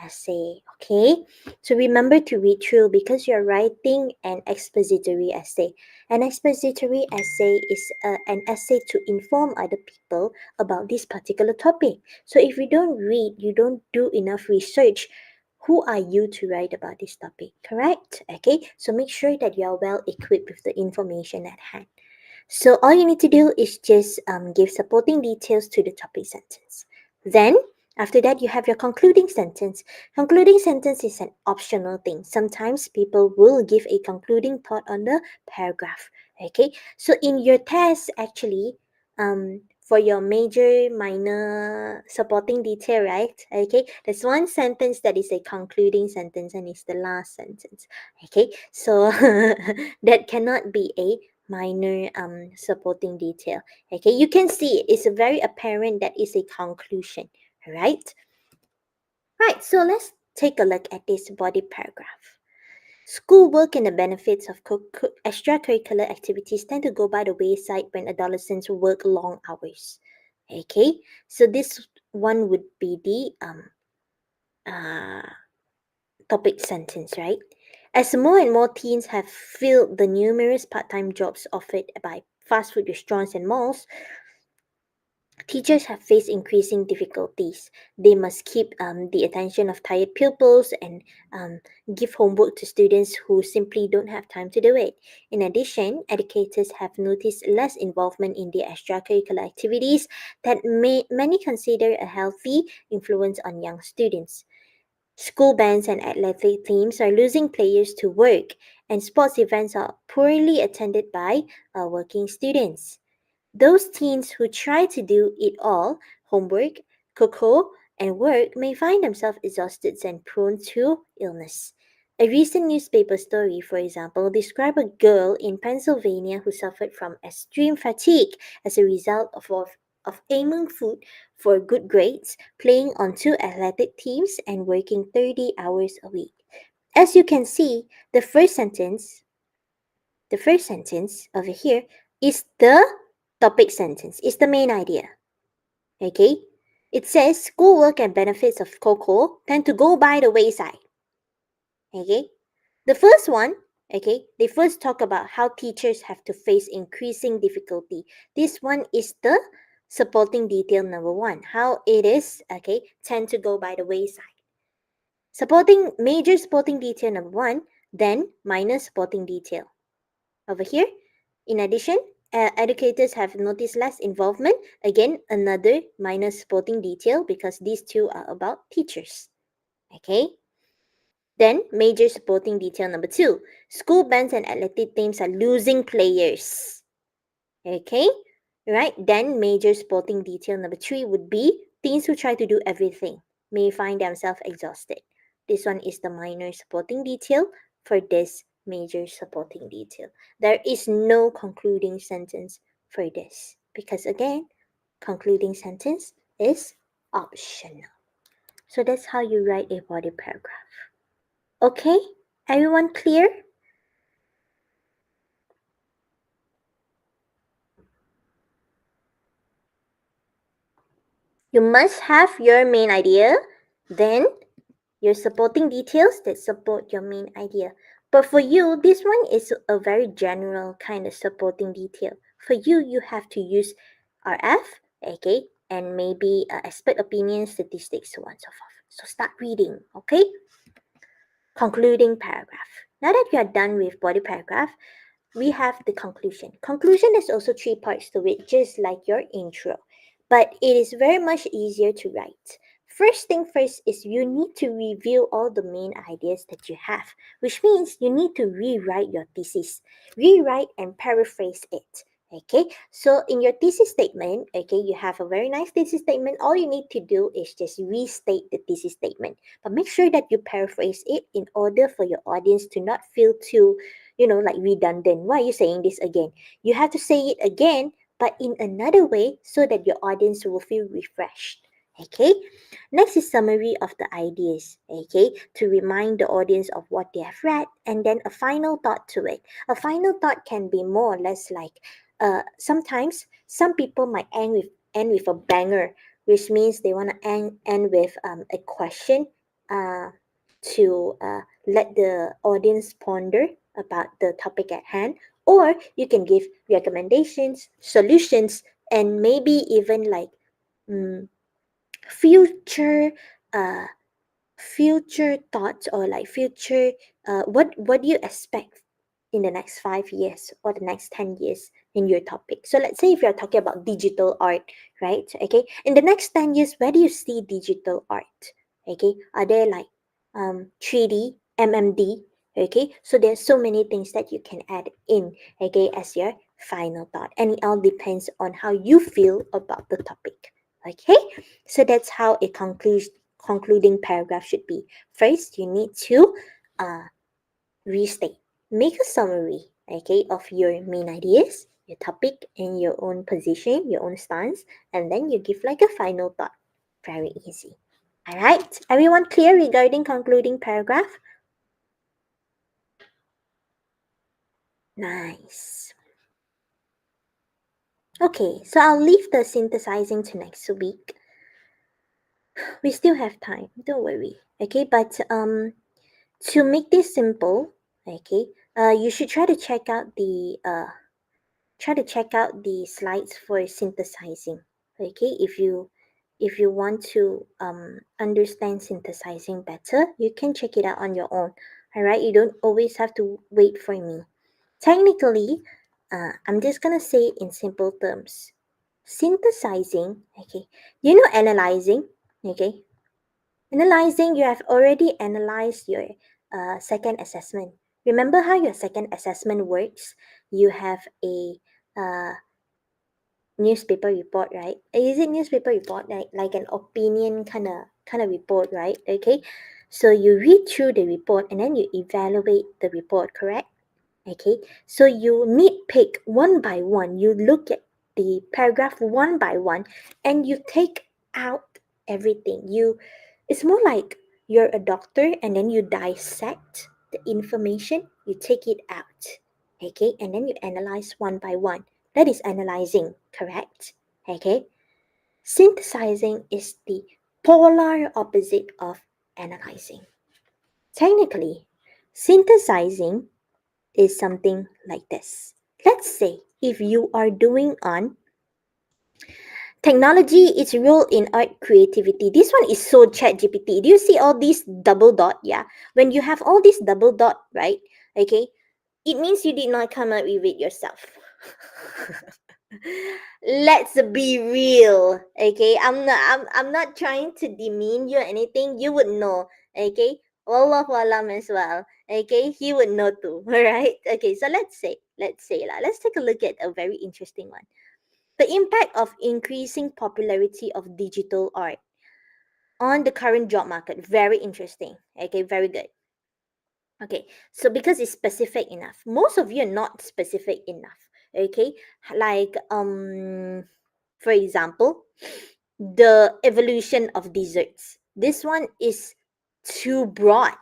[SPEAKER 1] essay. Okay, so remember to read through because you're writing an expository essay. An expository essay is an essay to inform other people about this particular topic. So if you don't read, you don't do enough research, who are you to write about this topic, correct? Okay, so make sure that you are well equipped with the information at hand. So all you need to do is just give supporting details to the topic sentence. Then, after that, you have your concluding sentence. Concluding sentence is an optional thing. Sometimes people will give a concluding thought on the paragraph. Okay, so in your test, actually, for your major, minor, supporting detail, right? Okay, there's one sentence that is a concluding sentence and it's the last sentence. Okay, so that cannot be a minor supporting detail. Okay, you can see it's very apparent that is a conclusion. All right. Right, so let's take a look at this body paragraph. Schoolwork and the benefits of extracurricular activities tend to go by the wayside when adolescents work long hours. Okay, so this one would be the uh, topic sentence, right? As more and more teens have filled the numerous part-time jobs offered by fast food restaurants and malls, teachers have faced increasing difficulties. They must keep the attention of tired pupils and give homework to students who simply don't have time to do it. In addition, educators have noticed less involvement in the extracurricular activities that many consider a healthy influence on young students. School bands and athletic teams are losing players to work, and sports events are poorly attended by working students. Those teens who try to do it all, homework, cocoa, and work, may find themselves exhausted and prone to illness. A recent newspaper story, for example, described a girl in Pennsylvania who suffered from extreme fatigue as a result of aiming food for good grades, playing on two athletic teams, and working 30 hours a week. As you can see, the first sentence over here is the topic sentence, is the main idea. Okay? It says schoolwork and benefits of cocoa tend to go by the wayside. Okay? The first one, okay, they first talk about how teachers have to face increasing difficulty. This one is the supporting detail number one. How it is, okay, tend to go by the wayside. Major supporting detail number one, then minor supporting detail. Over here, in addition, educators have noticed less involvement. Again, another minor supporting detail because these two are about teachers. Okay? Then, major supporting detail number two. School bands and athletic teams are losing players. Okay? Right? Then, major supporting detail number three would be teens who try to do everything may find themselves exhausted. This one is the minor supporting detail for this major supporting detail. There is no concluding sentence for this because, again, concluding sentence is optional. So that's how you write a body paragraph. Okay, everyone clear? You must have your main idea, then your supporting details that support your main idea. But for you, this one is a very general kind of supporting detail. For you, you have to use RF, okay, and maybe expert opinion, statistics, so on and so forth. So start reading, okay? Concluding paragraph. Now that you are done with body paragraph, we have the conclusion. Conclusion is also three parts to it, just like your intro, but it is very much easier to write. First thing first is you need to review all the main ideas that you have, which means you need to rewrite your thesis. Rewrite and paraphrase it. Okay, so in your thesis statement, okay, you have a very nice thesis statement. All you need to do is just restate the thesis statement, but make sure that you paraphrase it in order for your audience to not feel too, like redundant. Why are you saying this again? You have to say it again, but in another way so that your audience will feel refreshed. Okay, next is summary of the ideas, okay, to remind the audience of what they have read, and then a final thought to it. A final thought can be more or less like, sometimes some people might end with a banger, which means they want to end with a question to let the audience ponder about the topic at hand, or you can give recommendations, solutions, and maybe even like future future thoughts or like future what do you expect in the next 5 years or the next 10 years in your topic. So let's say if you're talking about digital art, right? Okay, in the next 10 years, where do you see digital art? Okay, are there like 3D, MMD? Okay, so there's so many things that you can add in, okay, as your final thought, and it all depends on how you feel about the topic. Okay, so that's how a concluding paragraph should be. First, you need to restate, make a summary, okay, of your main ideas, your topic, and your own position, your own stance, and then you give like a final thought. Very easy. All right, everyone clear regarding concluding paragraph? Nice. Okay, so I'll leave the synthesizing to next week. We still have time, don't worry. Okay, but to make this simple, okay, you should try to check out the slides for synthesizing. Okay, if you want to understand synthesizing better, you can check it out on your own. All right, you don't always have to wait for me. Technically, I'm just gonna say in simple terms. Synthesizing, okay, you know analyzing, okay? Analyzing, you have already analyzed your second assessment. Remember how your second assessment works? You have a uh, newspaper report, right? Is it newspaper report, like an opinion kind of report, right? Okay, so you read through the report and then you evaluate the report, correct? Okay, so you nitpick one by one. You look at the paragraph one by one, and you take out everything. It's more like you're a doctor, and then you dissect the information. You take it out, okay, and then you analyze one by one. That is analyzing, correct? Okay, synthesizing is the polar opposite of analyzing. Technically, synthesizing is something like this. Let's say if you are doing on technology, its role in art creativity. This one is so chat GPT. Do you see all these double dot? Yeah. When you have all these double dot, right? Okay, it means you did not come up with it yourself. Let's be real, okay? I'm not trying to demean you or anything. You would know, okay? Wallahu alam as well, okay? He would know too, all right? Okay, so let's take a look at a very interesting one. The impact of increasing popularity of digital art on the current job market. Very interesting. Okay, very good. Okay, so because it's specific enough, most of you are not specific enough. Okay, like for example, the evolution of desserts. This one is too broad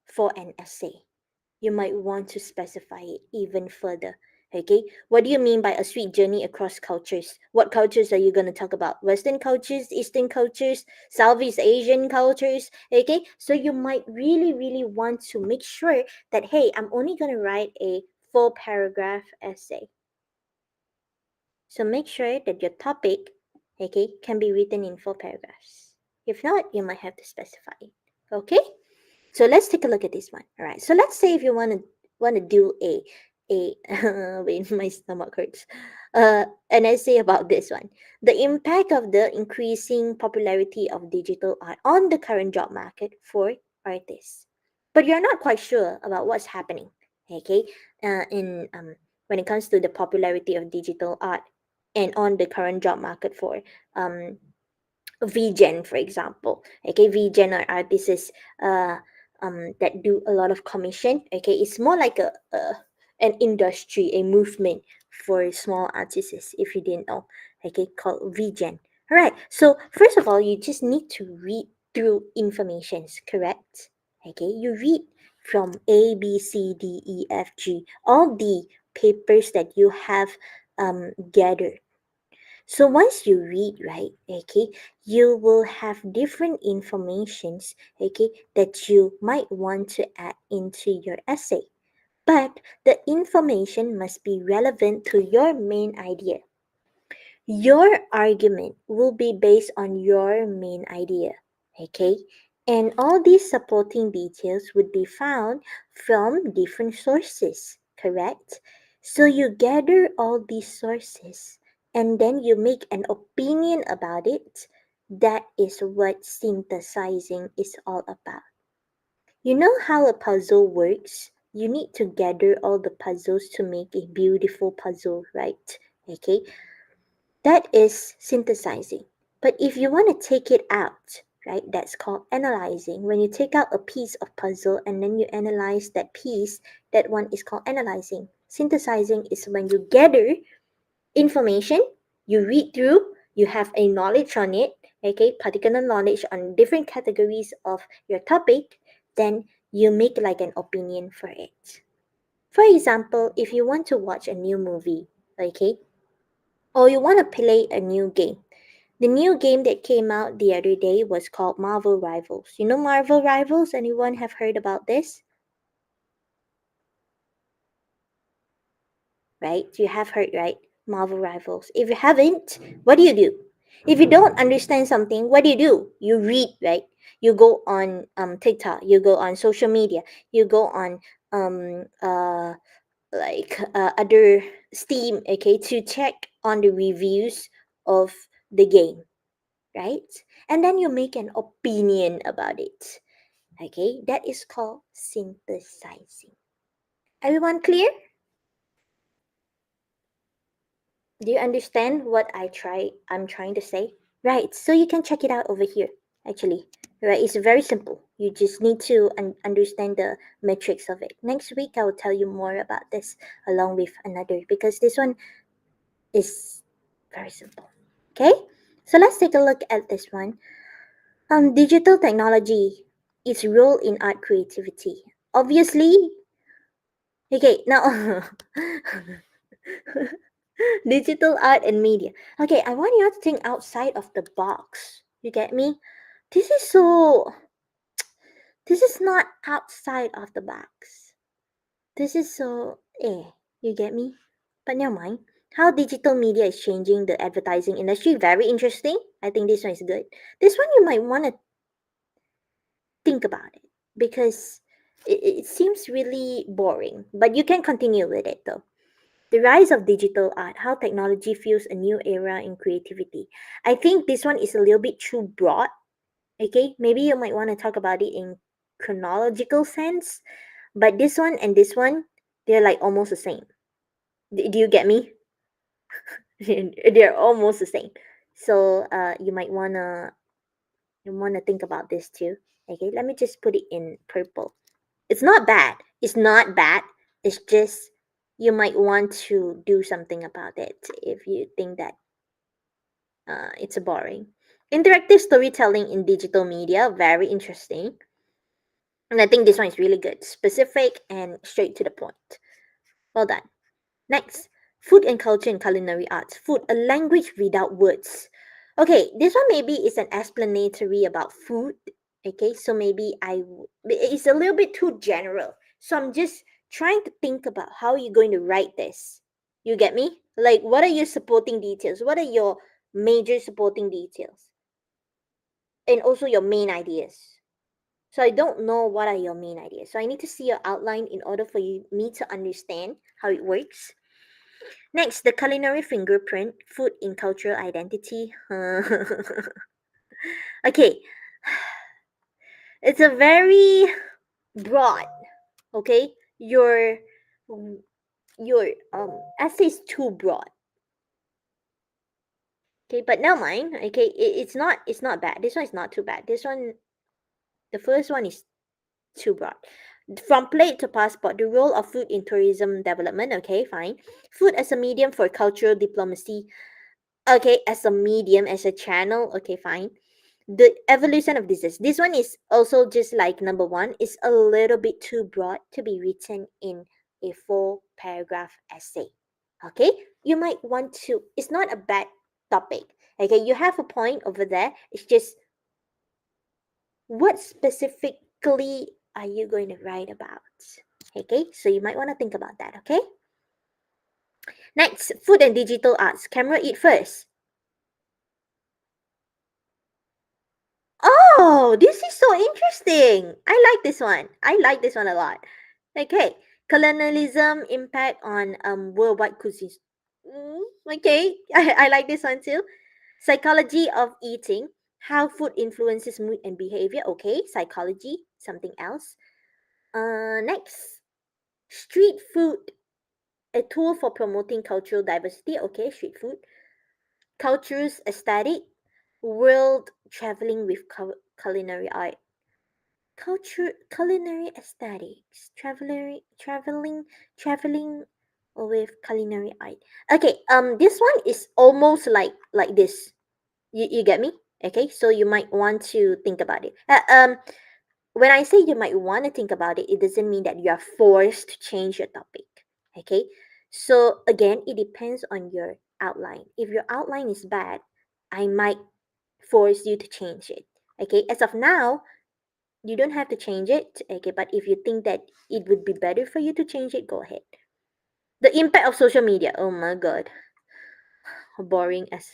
[SPEAKER 1] for an essay. You might want to specify it even further. Okay, what do you mean by a sweet journey across cultures? What cultures are you going to talk about? Western cultures, Eastern cultures, Southeast Asian cultures? Okay, so you might really want to make sure that, hey, I'm only going to write a 4-paragraph essay. So make sure that your topic, okay, can be written in 4 paragraphs. If not, you might have to specify it. Okay, so let's take a look at this one. All right, so let's say if you want to do a wait, my stomach hurts. An essay about this one. The impact of the increasing popularity of digital art on the current job market for artists. But you're not quite sure about what's happening, okay? In when it comes to the popularity of digital art and on the current job market for VGen, for example. Okay, VGen are artists that do a lot of commission. Okay, it's more like an industry, a movement for small artists, if you didn't know. Okay, called VGen. All right, so first of all, you just need to read through informations, correct? Okay, you read from A, B, C, D, E, F, G, all the papers that you have gathered. So once you read, right, okay, you will have different informations, okay, that you might want to add into your essay. But the information must be relevant to your main idea. Your argument will be based on your main idea. Okay, and all these supporting details would be found from different sources, correct? So you gather all these sources and then you make an opinion about it. That is what synthesizing is all about. You know how a puzzle works? You need to gather all the puzzles to make a beautiful puzzle, right? Okay, that is synthesizing. But if you want to take it out, right, that's called analyzing. When you take out a piece of puzzle and then you analyze that piece, that one is called analyzing. Synthesizing is when you gather information, you read through, you have a knowledge on it, okay, particular knowledge on different categories of your topic, then you make like an opinion for it. For example, if you want to watch a new movie, okay, or you want to play a new game. The new game that came out the other day was called Marvel Rivals. You know Marvel Rivals? Anyone have heard about this? Right? You have heard, right? Marvel Rivals. If you haven't, what do you do? If you don't understand something, what do? You read, right? You go on TikTok, you go on social media, you go on other Steam, okay, to check on the reviews of the game, right? And then you make an opinion about it. Okay, that is called synthesizing. Everyone clear? Do you understand what I'm trying to say? Right, so you can check it out over here, actually. Right, it's very simple. You just need to understand the metrics of it. Next week, I will tell you more about this along with another because this one is very simple. Okay, so let's take a look at this one. Digital technology, its role in art creativity. Obviously, okay, now digital art and media. Okay, I want you to think outside of the box. You get me? This is so. This is not outside of the box. This is so. You get me? But never mind. How digital media is changing the advertising industry. Very interesting. I think this one is good. This one you might want to think about it because it seems really boring, but you can continue with it though. The rise of digital art, how technology fuels a new era in creativity. I think this one is a little bit too broad. Okay, maybe you might want to talk about it in chronological sense, but this one, they're like almost the same. Do you get me? They're almost the same. So you might wanna think about this too. Okay, let me just put it in purple. It's not bad. It's not bad. It's just you might want to do something about it if you think that it's boring. Interactive storytelling in digital media, very interesting. And I think this one is really good, specific and straight to the point. Well done. Next, food and culture and culinary arts. Food, a language without words. Okay, this one maybe is an explanatory about food. Okay, so maybe it's a little bit too general. So I'm just trying to think about how you're going to write this. You get me? Like, what are your supporting details? What are your major supporting details? And also your main ideas. So I don't know what are your main ideas. So I need to see your outline in order for me to understand how it works. Next, the culinary fingerprint, food in cultural identity. Okay, it's a very broad. Okay, your essay is too broad. Okay, but now mine. Okay, it's not bad. This one is not too bad. This one, the first one is too broad. From plate to passport, the role of food in tourism development. Okay, fine. Food as a medium for cultural diplomacy. Okay, as a medium, as a channel. Okay, fine. The evolution of disease. This one is also just like number one. It's a little bit too broad to be written in a 4-paragraph essay. Okay, you might want to. It's not a bad topic. Okay, you have a point over there. It's just what specifically are you going to write about? Okay, so you might want to think about that. Okay. Next, food and digital arts. Camera eat first. Oh, this is so interesting. I like this one. I like this one a lot. Okay, colonialism impact on worldwide cuisines. Okay, I like this one too. Psychology of eating, how food influences mood and behavior. Okay, psychology, something else. Next, street food, a tool for promoting cultural diversity. Okay, street food. Cultures aesthetic, world traveling with culinary art. Culinary aesthetics, traveling with culinary art. Okay, this one is almost like this. You get me? Okay, so you might want to think about it. When I say you might want to think about it, it doesn't mean that you are forced to change your topic. Okay, so again, it depends on your outline. If your outline is bad, I might force you to change it. Okay, as of now, you don't have to change it. Okay, but if you think that it would be better for you to change it, go ahead. The impact of social media. Oh my god, boring as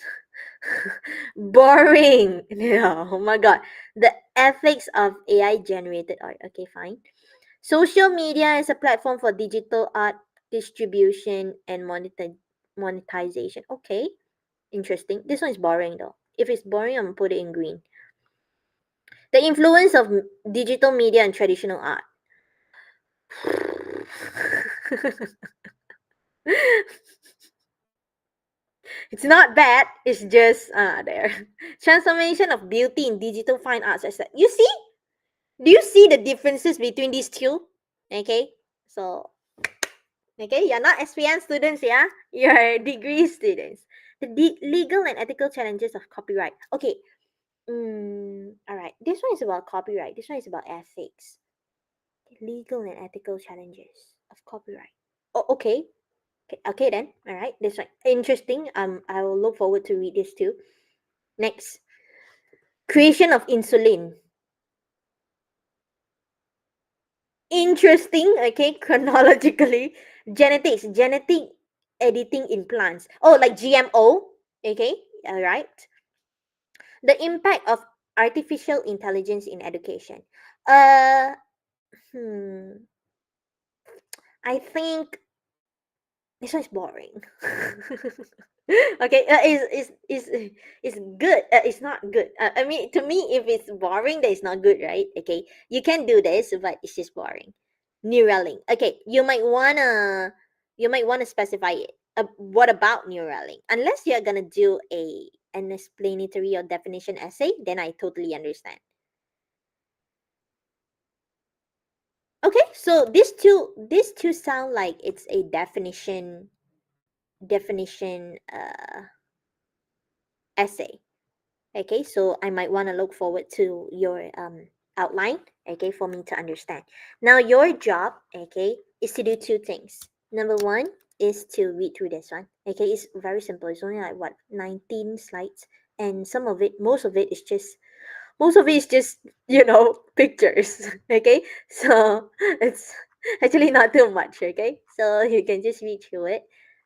[SPEAKER 1] boring. Yeah, oh my god. The ethics of AI generated art. Okay, fine. Social media is a platform for digital art distribution and monetization. Okay, interesting. This one is boring though. If it's boring, I'm gonna put it in green. The influence of digital media and traditional art. It's not bad. It's just there. Transformation of beauty in digital fine arts. You see? Do you see the differences between these two? Okay, so okay, you're not SPM students, yeah. You're degree students. The legal and ethical challenges of copyright. Okay. All right. This one is about copyright. This one is about ethics. Legal and ethical challenges of copyright. Oh, okay. Okay then. All right. This one interesting. I will look forward to read this too. Next, creation of insulin. Interesting. Okay, chronologically, genetic editing in plants. Oh, like GMO. Okay. All right. The impact of artificial intelligence in education. Uh, hmm. I think this one is boring. Okay, is good. It's not good. I mean, to me, if it's boring, then it's not good, right? Okay, you can do this, but it's just boring. Neuralink. Okay, you might wanna specify it. What about Neuralink? Unless you're gonna do an explanatory or definition essay, then I totally understand. Okay, so these two sound like it's a definition essay. Okay, so I might want to look forward to your outline, okay, for me to understand. Now your job, okay, is to do two things. Number one is to read through this one. Okay, it's very simple. It's only like what, 19 slides, and most of it is just pictures. Okay, so it's actually not too much. Okay, so you can just read through it.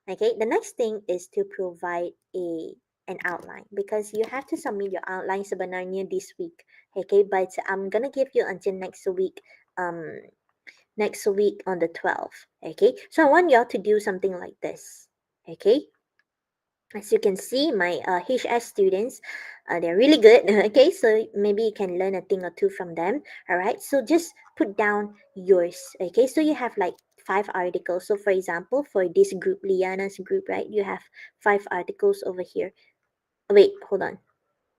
[SPEAKER 1] Okay, the next thing is to provide an outline, because you have to submit your outline sebenarnya this week. Okay, but I'm gonna give you until next week, next week on the 12th. Okay, so I want y'all to do something like this. Okay, as you can see, my HS students, they're really good. Okay, so maybe you can learn a thing or two from them. All right, so just put down yours. Okay, so you have like 5 articles. So for example, for this group, Liana's group, right, you have 5 articles over here. Wait, hold on.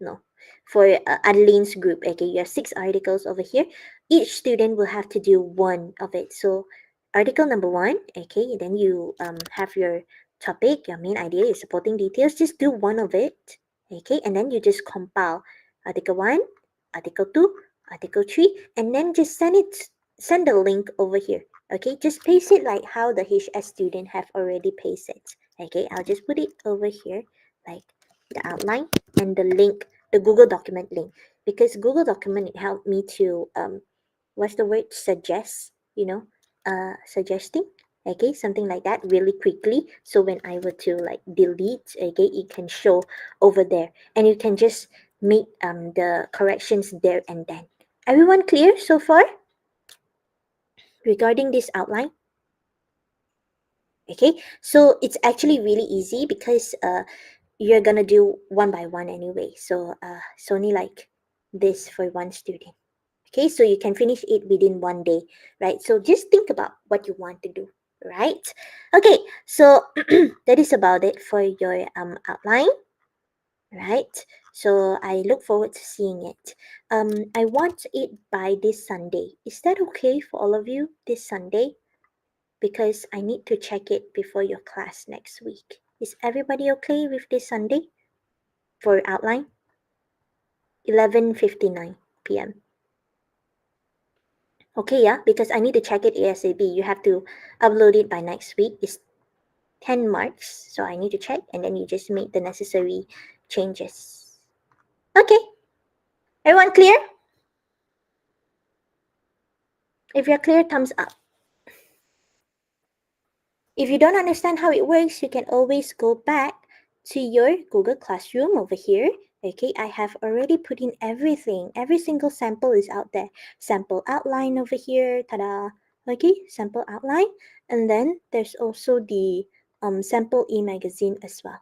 [SPEAKER 1] No, for Adeline's group, okay, you have 6 articles over here. Each student will have to do one of it. So article number 1, okay, then you have your topic, your main idea, your supporting details. Just do one of it, okay, and then you just compile article 1, article 2, article 3, and then just send the link over here. Okay, just paste it like how the HS student have already pasted. Okay, I'll just put it over here, like the outline and the link, the Google document link, because Google document, it helped me to what's the word, suggesting, okay, something like that really quickly. So when I were to like delete, okay, it can show over there, and you can just make the corrections there and then. Everyone clear so far regarding this outline? Okay, so it's actually really easy because you're gonna do one by one anyway. So it's only like this for one student. Okay, so you can finish it within one day, right? So just think about what you want to do, right? Okay, so that is about it for your outline, right? So I look forward to seeing it. I want it by this Sunday. Is that okay for all of you this Sunday? Because I need to check it before your class next week. Is everybody okay with this Sunday for outline? 11:59 p.m. Okay, yeah, because I need to check it ASAP. You have to upload it by next week. It's 10 marks, so I need to check and then you just make the necessary changes. Okay, everyone clear? If you're clear, thumbs up. If you don't understand how it works, you can always go back to your Google Classroom over here. Okay, I have already put in everything. Every single sample is out there. Sample outline over here. Ta-da! Okay, sample outline. And then there's also the sample e-magazine as well.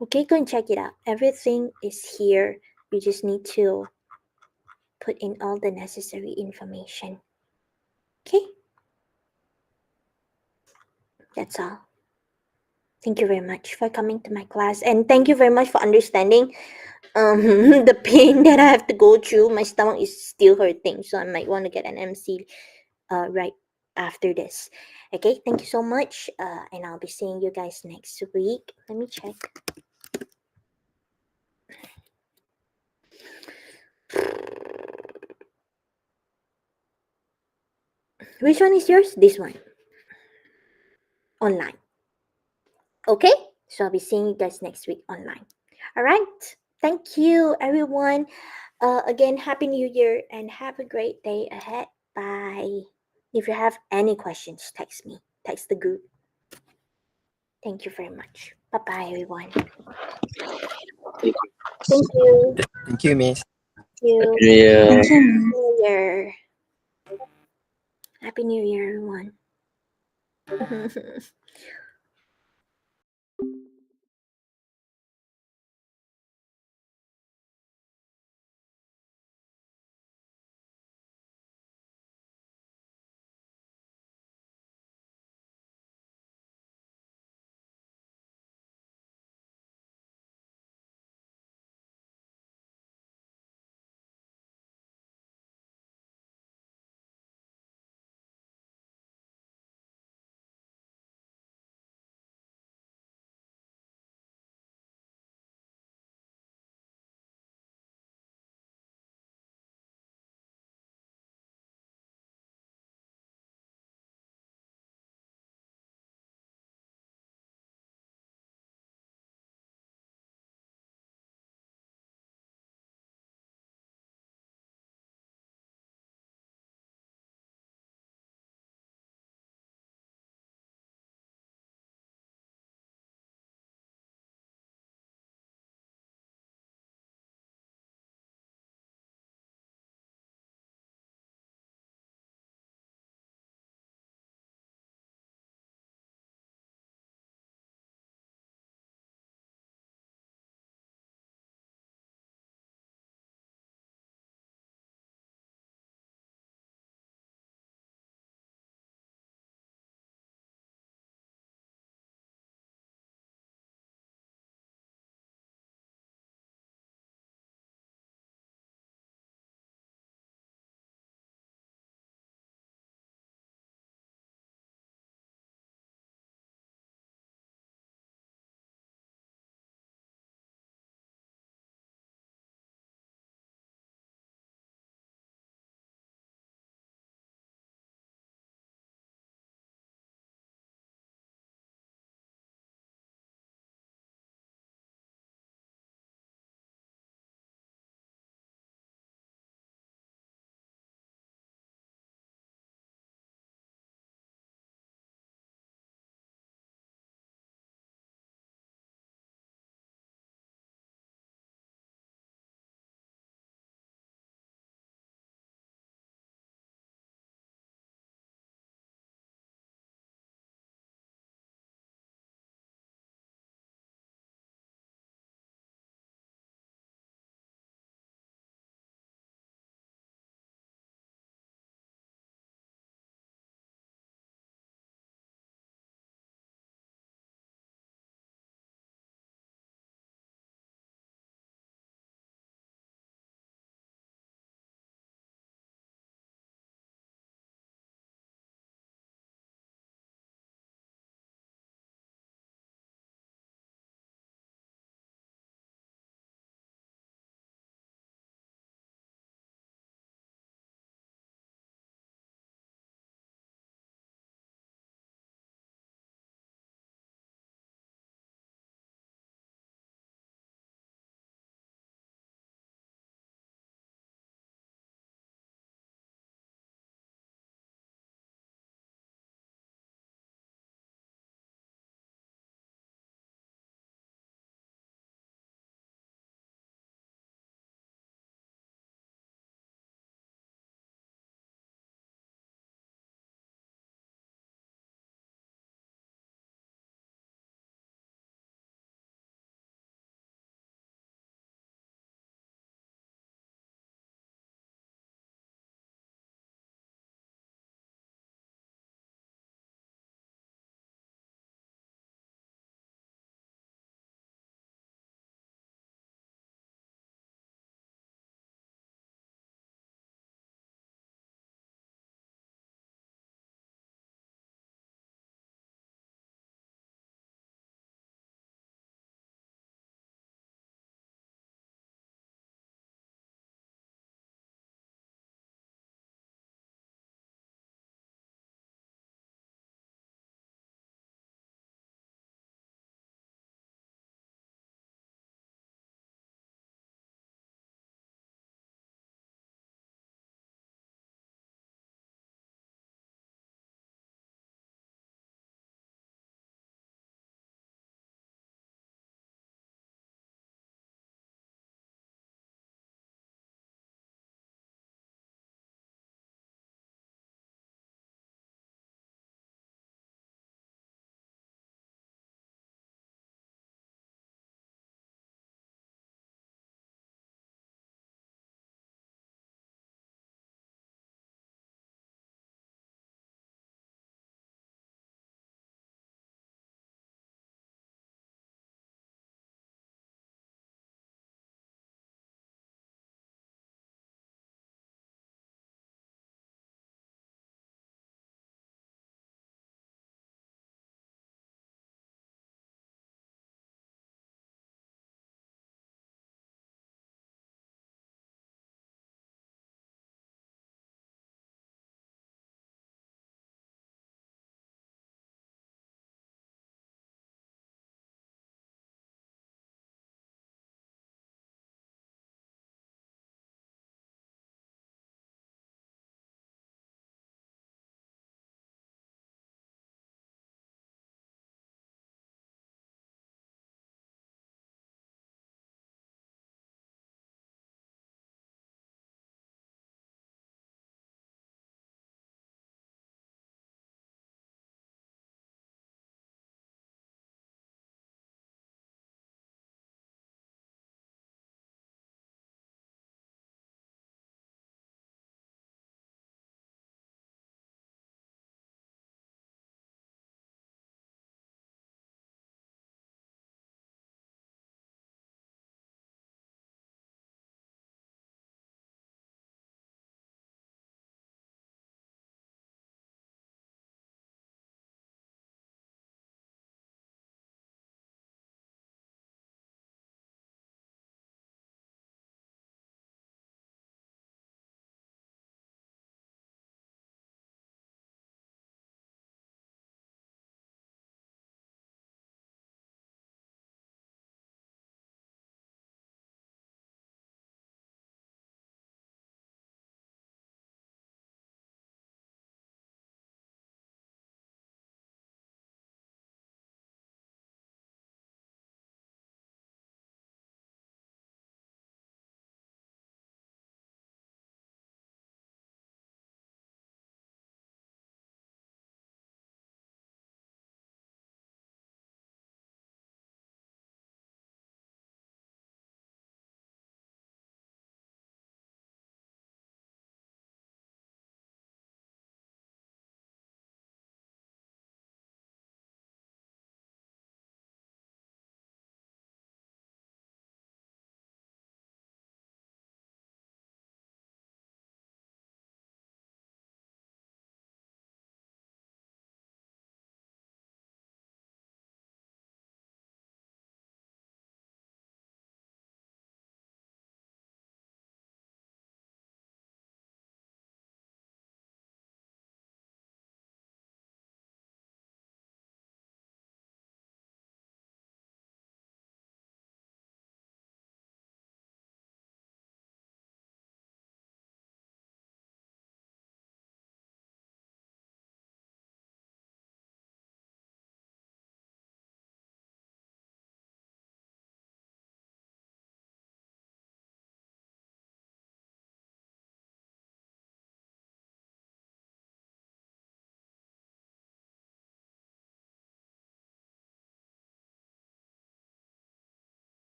[SPEAKER 1] Okay, go and check it out. Everything is here. You just need to put in all the necessary information. Okay, that's all. Thank you very much for coming to my class, and thank you very much for understanding the pain that I have to go through. My stomach is still hurting, so I might want to get an MC right after this. Okay, thank you so much, and I'll be seeing you guys next week. Let me check. Which one is yours? This one. Online. Okay, so I'll be seeing you guys next week online. All right, thank you, everyone. Again, Happy New Year and have a great day ahead. Bye. If you have any questions, text me. Text the group. Thank you very much. Bye bye, everyone. Thank you.
[SPEAKER 3] Thank you, Miss.
[SPEAKER 1] Thank you.
[SPEAKER 3] Yeah.
[SPEAKER 2] Thank you.
[SPEAKER 1] New Year. Happy New Year, everyone.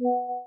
[SPEAKER 6] Yeah.